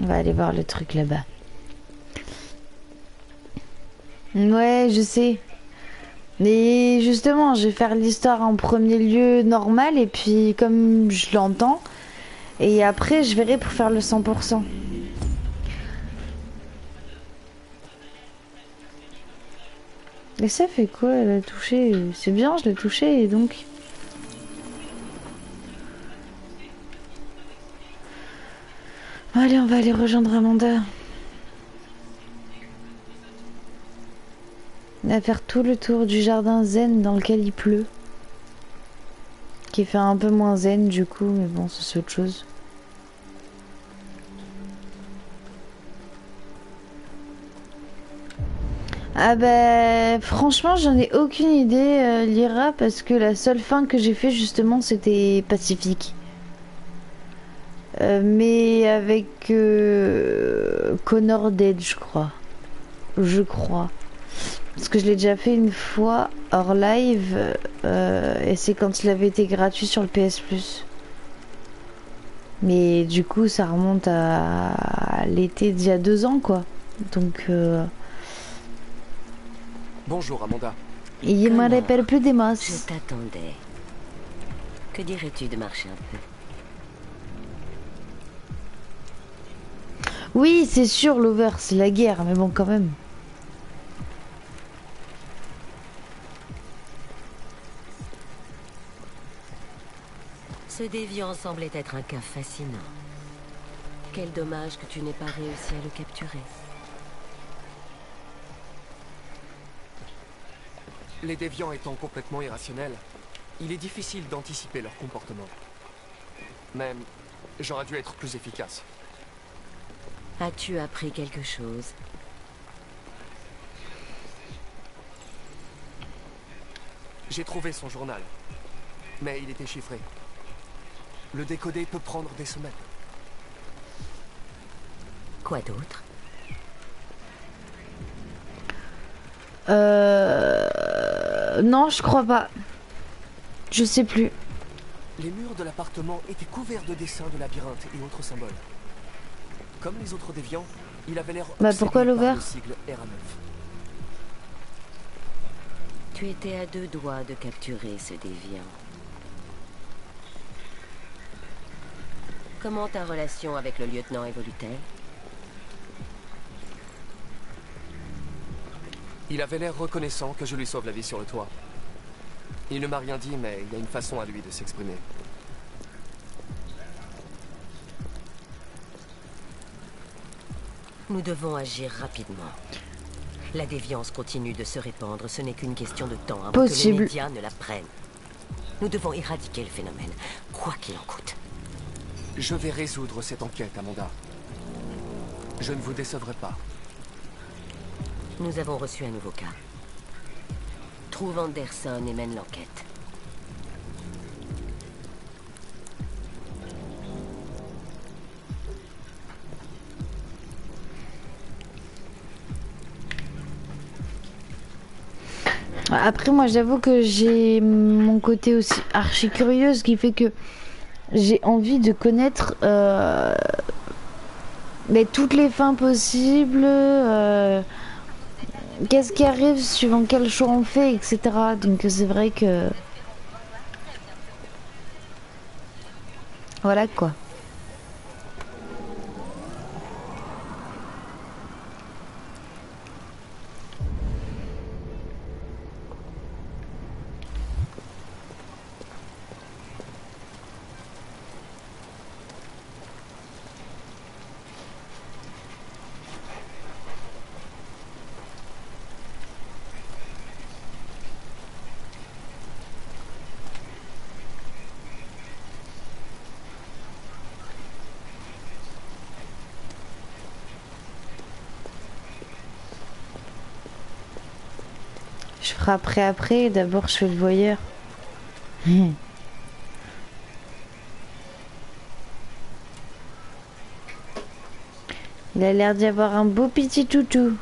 On va aller voir le truc là-bas. Ouais, je sais. Mais justement, je vais faire l'histoire en premier lieu normal et puis comme je l'entends. Et après, je verrai pour faire le 100%. Et ça fait quoi? Elle a touché. C'est bien, je l'ai touché et donc. Allez, on va aller rejoindre Amanda. On va faire tout le tour du jardin zen dans lequel il pleut. Qui fait un peu moins zen du coup, mais bon, c'est autre chose. Ah bah franchement j'en ai aucune idée Lyra parce que la seule fin que j'ai fait justement c'était Pacifique. Mais avec Connor Dead je crois. Je crois. Parce que je l'ai déjà fait une fois hors live et c'est quand il avait été gratuit sur le PS Plus. Mais du coup ça remonte à l'été d'il y a 2 ans quoi. Donc Bonjour Amanda. il me rappelle plus des masses. Je t'attendais. Que dirais-tu de marcher un peu? Oui, c'est sûr, Lover, c'est la guerre, mais bon, quand même. Ce déviant semblait être un cas fascinant. Quel dommage que tu n'aies pas réussi à le capturer. Les déviants étant complètement irrationnels, il est difficile d'anticiper leur comportement. Mais j'aurais dû être plus efficace. As-tu appris quelque chose? J'ai trouvé son journal, mais il était chiffré. Le décoder peut prendre des semaines. Quoi d'autre? Non, je crois pas. Je sais plus. Les murs de l'appartement étaient couverts de dessins de labyrinthes et autres symboles. Comme les autres déviants, il avait l'air Bah pourquoi obsédé par l'ouvert? le sigle RA9. Tu étais à 2 doigts de capturer ce déviant. Comment ta relation avec le lieutenant évolue-t-elle? Il avait l'air reconnaissant que je lui sauve la vie sur le toit. Il ne m'a rien dit, mais il y a une façon à lui de s'exprimer. Nous devons agir rapidement. La déviance continue de se répandre, ce n'est qu'une question de temps avant que les médias ne la prennent. Nous devons éradiquer le phénomène, quoi qu'il en coûte. Je vais résoudre cette enquête, Amanda. Je ne vous décevrai pas. Nous avons reçu un nouveau cas. Trouve Anderson et mène l'enquête. Après moi j'avoue que j'ai mon côté aussi archi curieuse qui fait que j'ai envie de connaître mais toutes les fins possibles, qu'est-ce qui arrive suivant quel choix on fait, etc. Donc c'est vrai que voilà quoi. Je ferai après, d'abord je fais le voyeur. Il a l'air d'y avoir un beau petit toutou.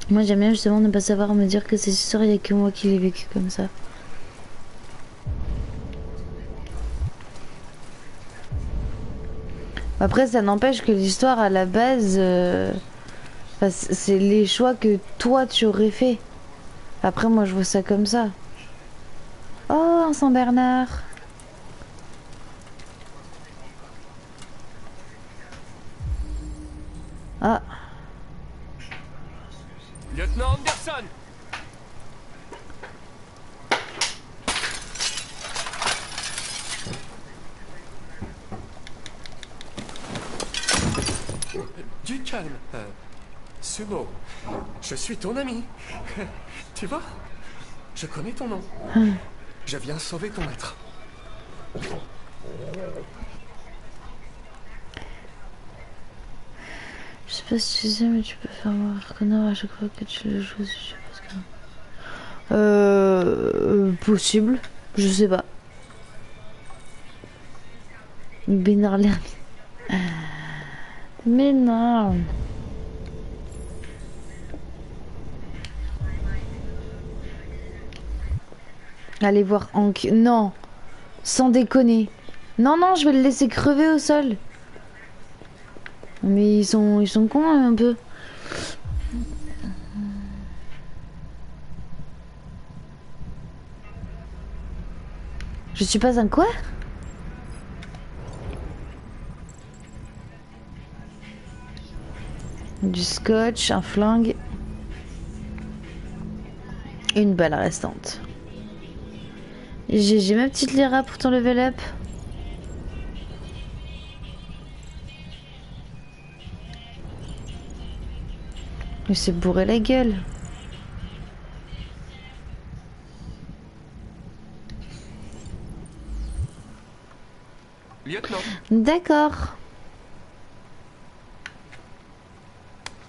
Moi j'aime bien justement ne pas savoir me dire que ces histoires, il n'y a que moi qui l'ai vécu comme ça. Après, ça n'empêche que l'histoire à la base, c'est les choix que toi tu aurais fait. Après, moi je vois ça comme ça. Oh, un Saint-Bernard. Ah. Lieutenant Anderson. Du calme, Sumo. Je suis ton ami. Tu vois? Je connais ton nom. Je viens sauver ton maître. Je sais pas si tu sais, mais tu peux faire mourir Connor à chaque fois que tu le joues. Je sais pas ce que... possible. Je sais pas. Bénarler. Mais non. Allez voir Hank. Non. Sans déconner. Non, non, je vais le laisser crever au sol. Mais ils sont cons un peu. Je suis pas un quoi? Du scotch, un flingue. Une balle restante. J'ai ma petite Lyra pour ton level up. Mais c'est bourré la gueule. Lieutenant. D'accord.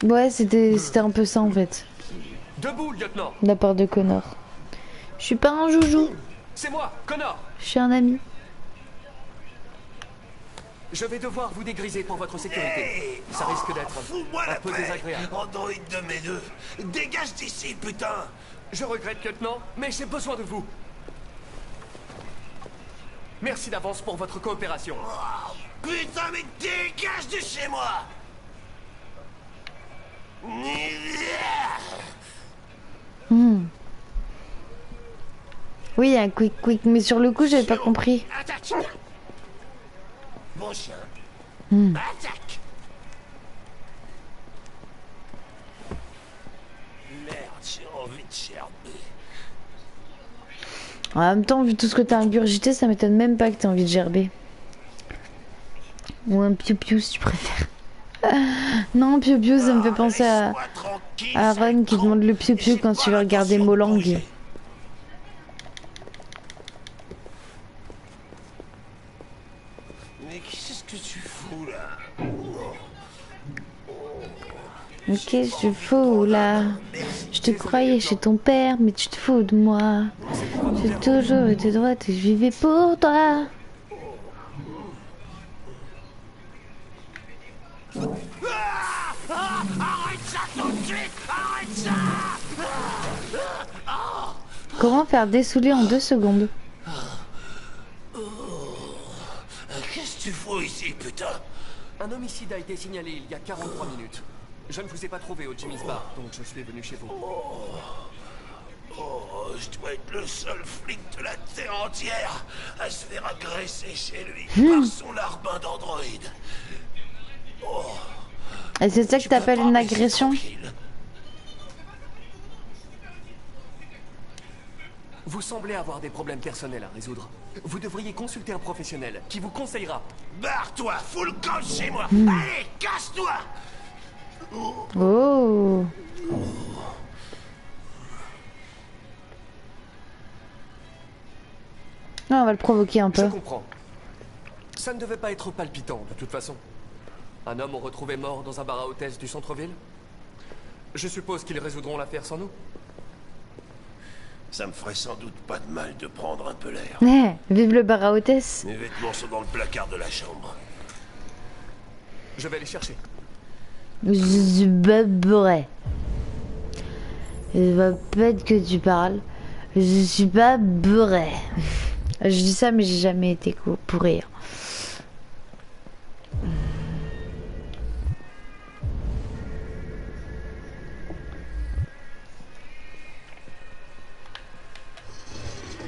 Ouais, c'était un peu ça en fait. Debout, lieutenant. De la part de Connor. Je suis pas un joujou. C'est moi, Connor. Je suis un ami. Je vais devoir vous dégriser pour votre sécurité. Ça risque d'être un peu désagréable. Android de mes deux. Dégage d'ici, putain. Je regrette, lieutenant, mais j'ai besoin de vous. Merci d'avance pour votre coopération. Oh, putain, mais dégage de chez moi. Oui, un quick, mais sur le coup, j'avais pas compris. Attaque. Bon chien. Attaque. Merde, j'ai envie de gerber. En même temps, vu tout ce que t'as ingurgité, ça m'étonne même pas que t'aies envie de gerber. Ou un piou-piou si tu préfères. Non, piou-piou, ça me fait penser à Aaron qui demande le piou-piou quand tu veux regarder Molang. Mais qu'est-ce que tu fous là? Mais qu'est-ce que tu fous là? Je te croyais chez ton père, mais tu te fous de moi. J'ai toujours été droite et je vivais pour toi. Arrête ça tout de suite! Arrête ça! Comment faire dessouler en 2 secondes? Qu'est-ce que tu fous ici, putain? Un homicide a été signalé il y a 43 minutes. Je ne vous ai pas trouvé au Jimmy's Bar, donc je suis venu chez vous. Oh, je dois être le seul flic de la Terre entière à se faire agresser chez lui par son larbin d'androïde. Oh. Et c'est ça que t'appelles une agression? Vous semblez avoir des problèmes personnels à résoudre. Vous devriez consulter un professionnel qui vous conseillera. Barre-toi, fous le camp chez moi. Allez, casse-toi. Oh. Non, on va le provoquer un peu. Je comprends. Ça ne devait pas être palpitant, de toute façon. Un homme retrouvé mort dans un bar à hôtesse du centre-ville. Je suppose qu'ils résoudront l'affaire sans nous. Ça me ferait sans doute pas de mal de prendre un peu l'air. Vive le bar à hôtesse. Mes vêtements sont dans le placard de la chambre. Je vais les chercher. Je suis pas bourré. Il va peut-être que tu parles. Je suis pas bourré. Je dis ça, mais j'ai jamais été pour rire.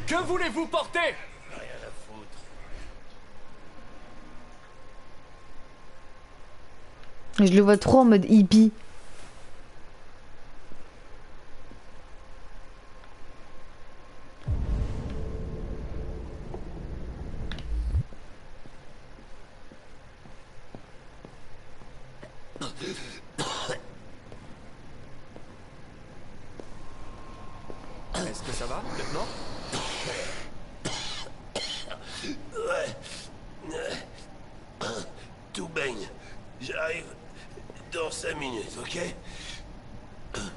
Que voulez-vous porter? Rien à foutre. Je le vois trop en mode hippie. Est-ce que ça va, lieutenant? Ouais. Tout baigne. J'arrive dans 5 minutes, ok?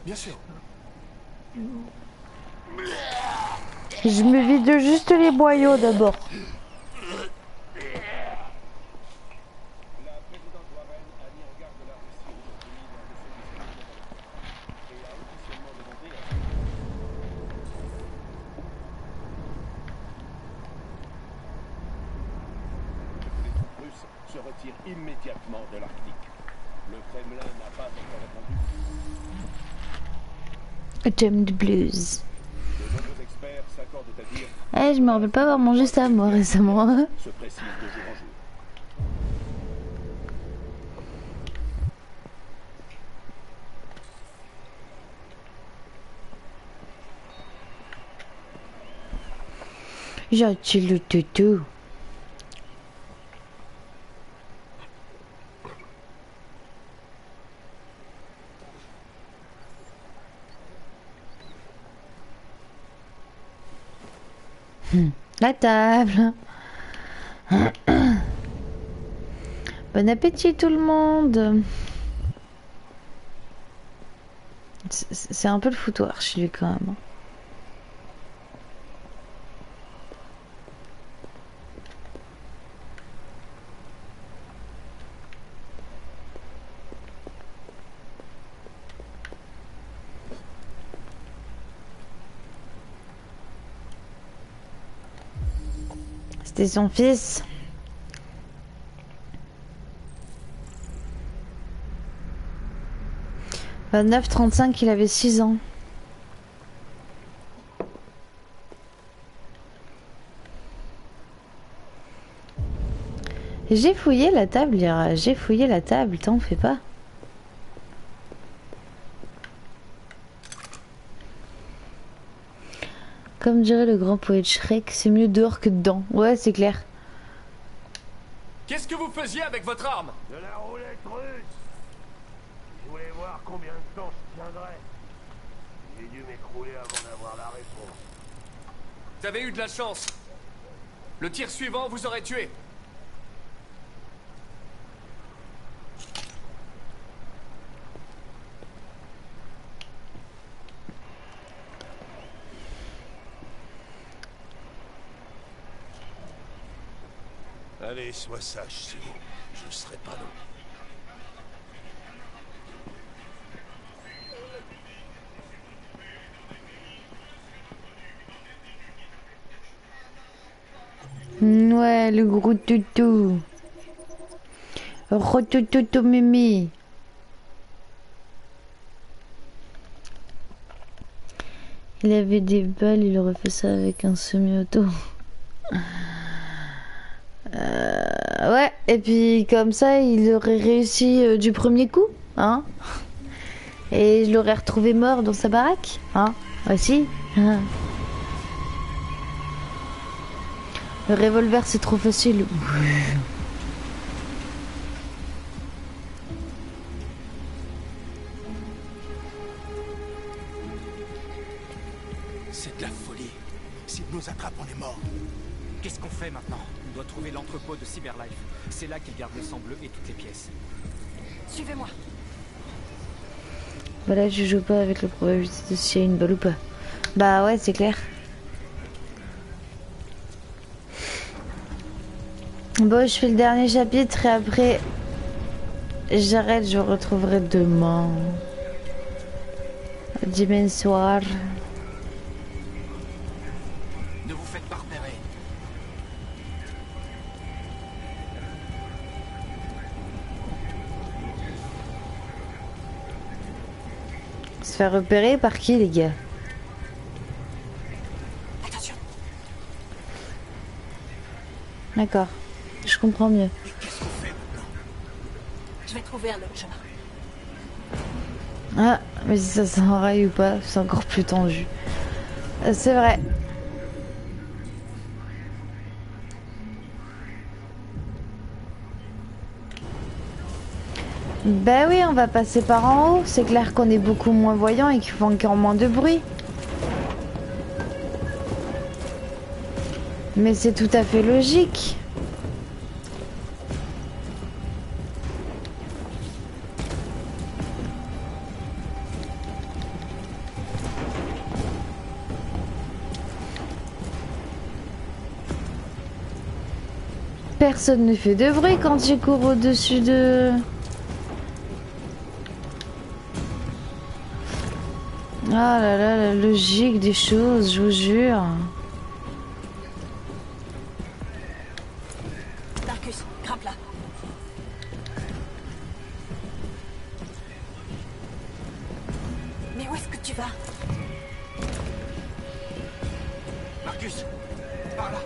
Bien sûr. Je me vide juste les boyaux d'abord. Se retire immédiatement de l'Arctique. Le Kremlin n'a pas encore répondu. J'aime du blues. De nombreux experts s'accordent à dire Eh, je me rappelle pas avoir mangé ça moi récemment. se précise de jour en jour. J'ai le toutou. La table. Bon appétit tout le monde. C'est un peu le foutoir chez lui quand même. C'était son fils. « 29-35, il avait 6 ans. » J'ai fouillé la table, Lyra. J'ai fouillé la table, t'en fais pas. Comme dirait le grand poète Shrek, c'est mieux dehors que dedans. Ouais, c'est clair. Qu'est-ce que vous faisiez avec votre arme? De la roulette russe. Je voulais voir combien de temps je tiendrais. J'ai dû m'écrouler avant d'avoir la réponse. Vous avez eu de la chance. Le tir suivant vous aurait tué. Allez, sois sage, c'est bon. Je ne serai pas long. Ouais, le gros toutou. Rotoutou mimi. Il avait des balles, il aurait fait ça avec un semi-auto. Ouais, et puis comme ça, il aurait réussi du premier coup, hein. Et je l'aurais retrouvé mort dans sa baraque, hein. Aussi. Hein. Le revolver, c'est trop facile. C'est de la folie. S'ils nous attrapent, on est mort. Qu'est-ce qu'on fait maintenant? On doit trouver l'entrepôt de Cyberlife. C'est là qu'ils gardent le sang bleu et toutes les pièces. Suivez-moi. Voilà, je joue pas avec la probabilité de s'il y a une balle ou pas. Bah ouais, c'est clair. Bon, je fais le dernier chapitre et après j'arrête, je vous retrouverai demain. Dimanche soir. Ne vous faites pas repérer. Se faire repérer par qui, les gars? Attention. D'accord, je comprends mieux. Qu'est-ce qu'on fait maintenant? Je vais trouver un autre chemin. Ah, mais si ça s'enraille ou pas, c'est encore plus tendu. C'est vrai. Ben oui, on va passer par en haut. C'est clair qu'on est beaucoup moins voyant et qu'il faut encore moins de bruit. Mais c'est tout à fait logique. Personne ne fait de bruit quand tu cours au-dessus de... Ah là là, la logique des choses, je vous jure. Marcus, grimpe là. Mais où est-ce que tu vas? Marcus, par là.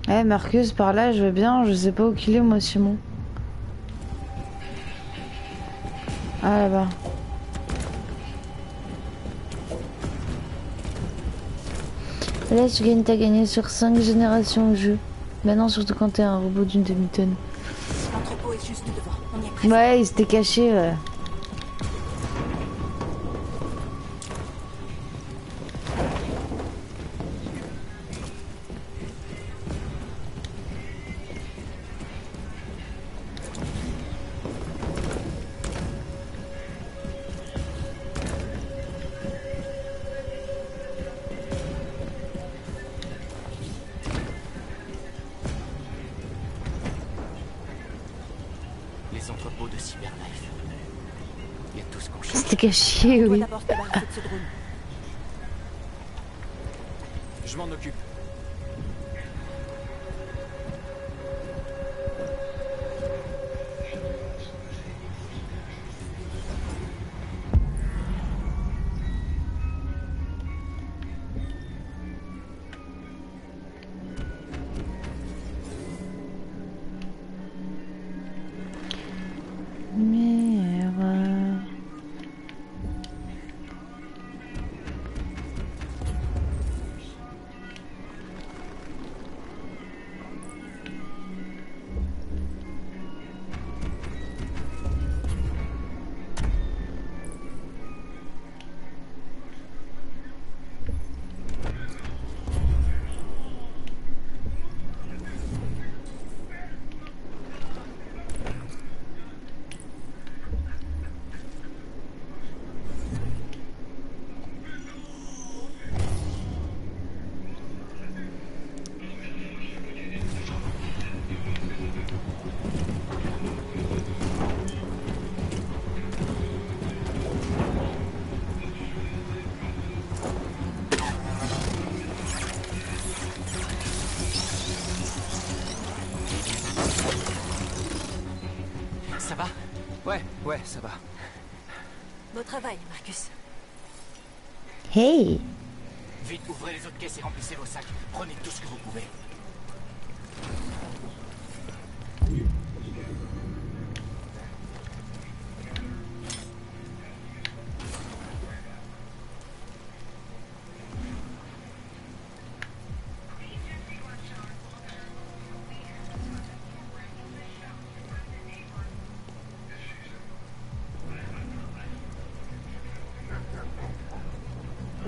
Eh Marcus, par là, je veux bien, je sais pas où qu'il est, moi, Simon. Ah, là-bas. Là, tu gagnes, t'as gagné sur 5 générations de jeu. Maintenant, surtout quand t'es un robot d'une demi-tonne. L'entrepôt est juste devant, on y est presque. Ouais, il s'était caché, Les entrepôts de Cyberlife. Il y a tout ce qu'on cherche. C'était caché, oui. D'abord se débarrasser de ce drone. Je m'en occupe. Ça va? Ouais, ça va. Beau travail, Marcus. Hey! Vite, ouvrez les autres caisses et remplissez vos sacs. Prenez tout ce que vous pouvez.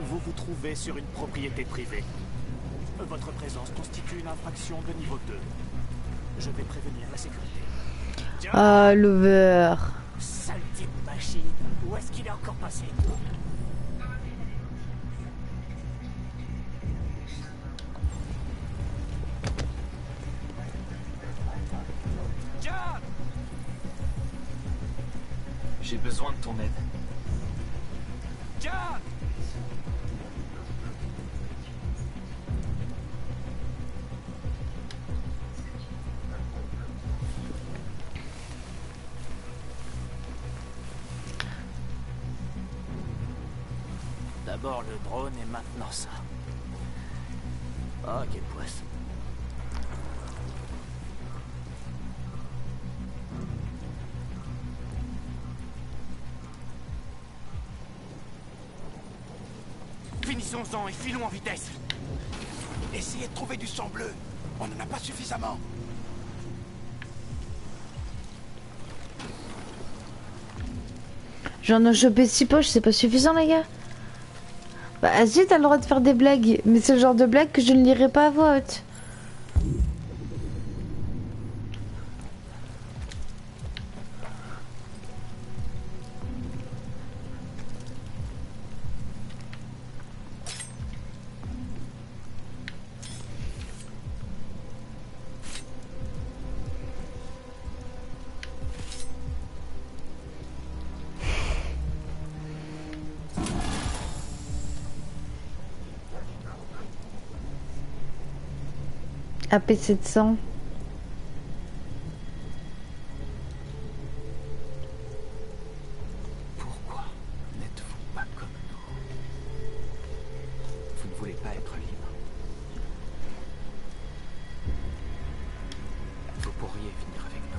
Vous vous trouvez sur une propriété privée. Votre présence constitue une infraction de niveau 2. Je vais prévenir la sécurité. Ah, l'over. Sale type machine. Où est-ce qu'il est encore passé? John! J'ai besoin de ton aide. John! D'abord le drone et maintenant ça. Oh, quelle poisse. Finissons-en et filons en vitesse. Essayez de trouver du sang bleu. On n'en a pas suffisamment. J'en ai chopé 6 poches, c'est pas suffisant les gars. Bah si, t'as le droit de faire des blagues, mais c'est le genre de blague que je ne lirai pas à voix haute. AP700. Pourquoi n'êtes-vous pas comme nous? Vous ne voulez pas être libre. Vous pourriez venir avec nous.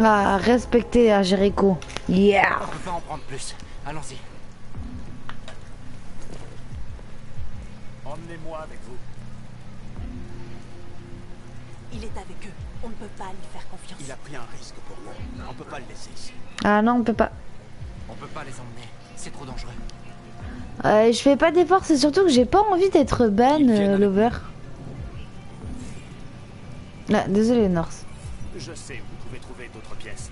Ah, respectez à Jericho. Yeah. On peut pas en prendre plus. Allons-y. Emmenez-moi avec vous. Il est avec eux. On ne peut pas lui faire confiance. Il a pris un risque pour nous. On peut pas le laisser ici. Ah non, on peut pas. On peut pas les emmener. C'est trop dangereux. Je fais pas d'efforts, c'est surtout que j'ai pas envie d'être ban, Lover. Ah, désolé, North. Je sais où vous pouvez trouver d'autres pièces.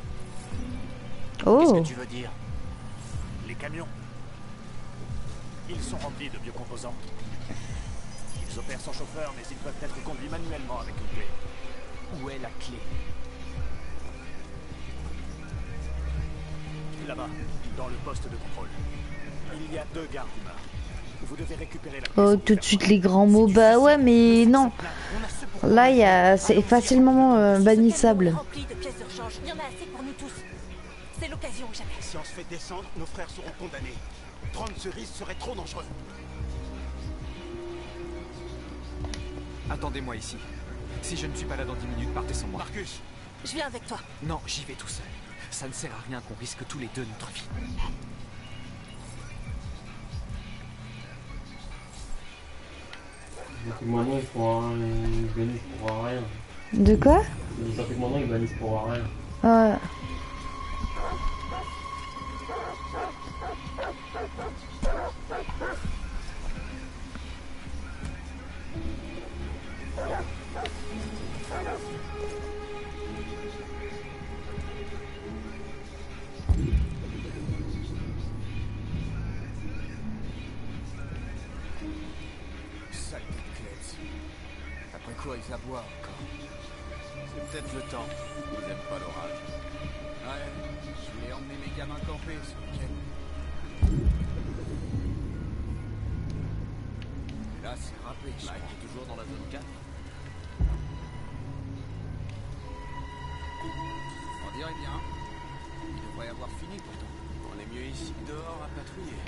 Oh. Qu'est-ce que tu veux dire? Les camions. Ils sont remplis de biocomposants. Ils opèrent sans chauffeur, mais ils peuvent être conduits manuellement avec une clé. Où est la clé? Là-bas, dans le poste de contrôle. Il y a 2 gardes humains. Vous devez récupérer la clé. Oh, tout de suite les grands mots. Bah ouais, mais non. Là, il y a... c'est facilement bannissable. Rempli de pièces de rechange. Il y en a assez pour nous tous. C'est l'occasion ou jamais. Si on se fait descendre, nos frères seront condamnés. Prendre ce risque serait trop dangereux. Attendez-moi ici. Si je ne suis pas là dans 10 minutes, partez sans moi. Marcus! Je viens avec toi. Non, j'y vais tout seul. Ça ne sert à rien qu'on risque tous les deux notre vie. Maintenant ils font ils bannissent pour rien. De quoi? Maintenant ils bannissent pour rien. Ouais. Après quoi ils aboient encore? C'est peut-être le temps. Ils n'aiment pas l'orage. Ouais, je vais emmener mes gamins camper ce week-end. Et là, c'est râpé. Mike est toujours dans la zone 4. On dirait bien. Il devrait avoir fini pourtant. On est mieux ici que dehors à patrouiller.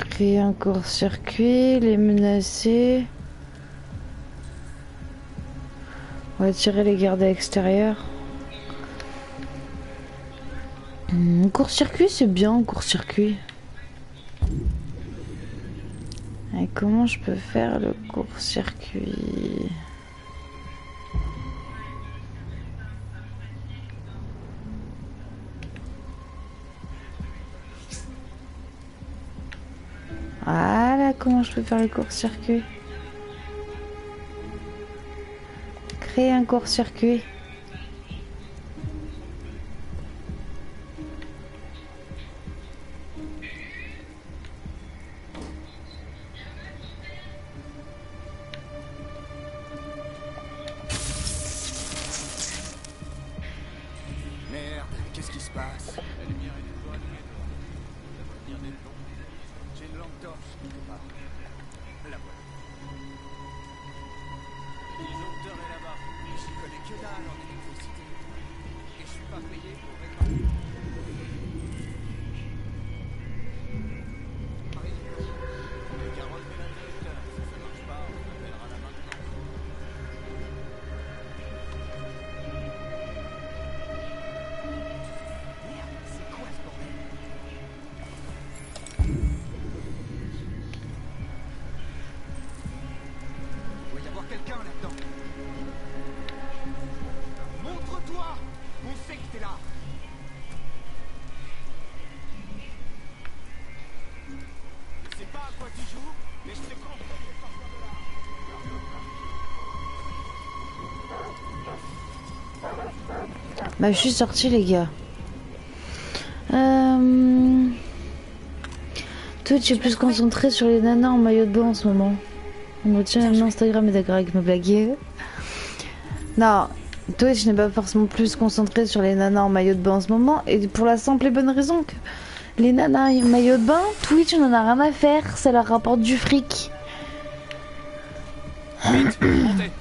Créer un court-circuit, les menacer. On va tirer les gardes à l'extérieur. Court-circuit, c'est bien, court-circuit. Et comment je peux faire le court-circuit? Voilà comment je peux faire le court-circuit. Créer un court-circuit. Merde, qu'est-ce qui se passe? La lumière est toujours allumée dehors. Ça va venir des plombs. J'ai une lampe torche quelque part. La voilà. Le disjoncteur est là-bas. Mais j'y connais que dalle en électricité. Et je suis pas payé pour réparer. On n'a qu'à relever l'interrupteur. Si ça marche pas, on appellera la maintenance. Il doit y avoir quelqu'un là-dedans. Montre-toi! On sait que t'es là. Je sais pas à quoi tu joues, mais je te comprends de sortir de là. Bah je suis sortie les gars. Twitch est plus concentré sur les nanas en maillot de bain en ce moment. On retient même Instagram est d'accord avec me blaguer. Non, Twitch n'est pas forcément plus concentré sur les nanas en maillot de bain en ce moment. Et pour la simple et bonne raison que les nanas en maillot de bain, Twitch n'en a rien à faire. Ça leur rapporte du fric. Vite, montez.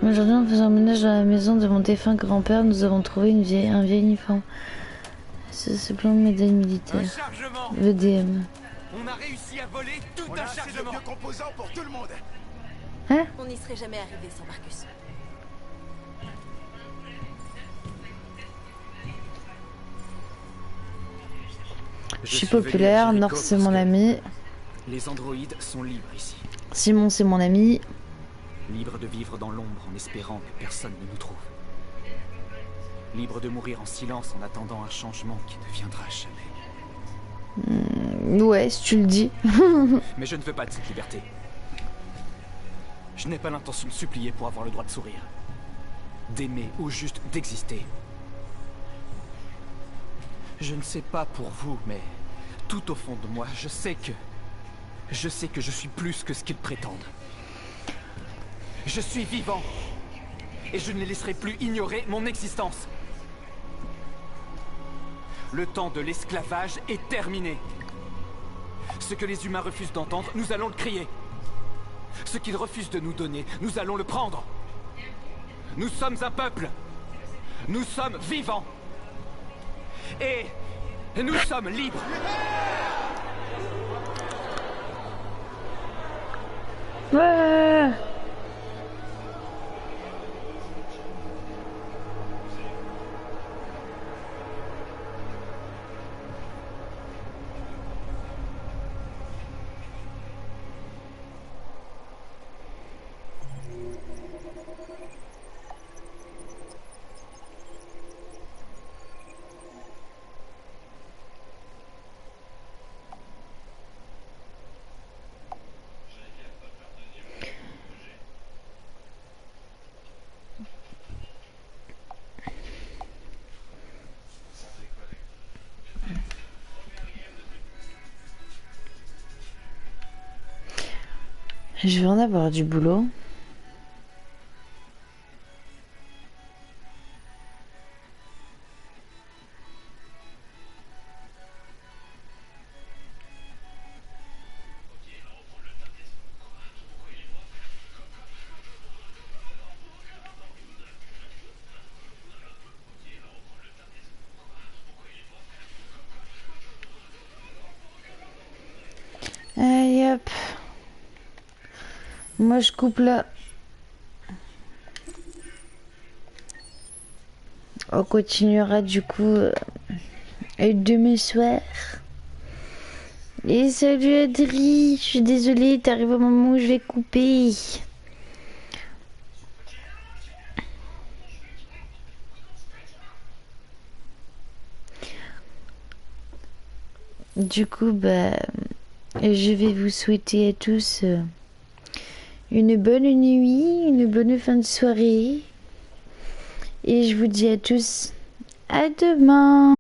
Aujourd'hui, en faisant le ménage dans la maison de mon défunt grand-père, nous avons trouvé un vieil uniforme. C'est simplement une médaille militaire. VDM. On a réussi à voler tout un chargement. On a composants pour tout le monde. Hein? On n'y serait jamais arrivé sans Marcus. Je suis populaire, North c'est mon ami. Les androïdes sont libres ici. Simon c'est mon ami. Libres de vivre dans l'ombre en espérant que personne ne nous trouve. Libres de mourir en silence en attendant un changement qui ne viendra jamais. Ouais, si tu le dis. Mais je ne veux pas de cette liberté. Je n'ai pas l'intention de supplier pour avoir le droit de sourire. D'aimer ou juste d'exister. Je ne sais pas pour vous, mais tout au fond de moi, je sais que je suis plus que ce qu'ils prétendent. Je suis vivant. Et je ne les laisserai plus ignorer mon existence. Le temps de l'esclavage est terminé. Ce que les humains refusent d'entendre, nous allons le crier. Ce qu'ils refusent de nous donner, nous allons le prendre. Nous sommes un peuple. Nous sommes vivants. Et nous sommes libres. Ouais. Je vais en avoir du boulot. Allez hop. Moi je coupe là. On continuera du coup demain soir. Et salut Adri, je suis désolée, t'arrives au moment où je vais couper. Du coup, je vais vous souhaiter à tous une bonne nuit, une bonne fin de soirée. Et je vous dis à tous, à demain.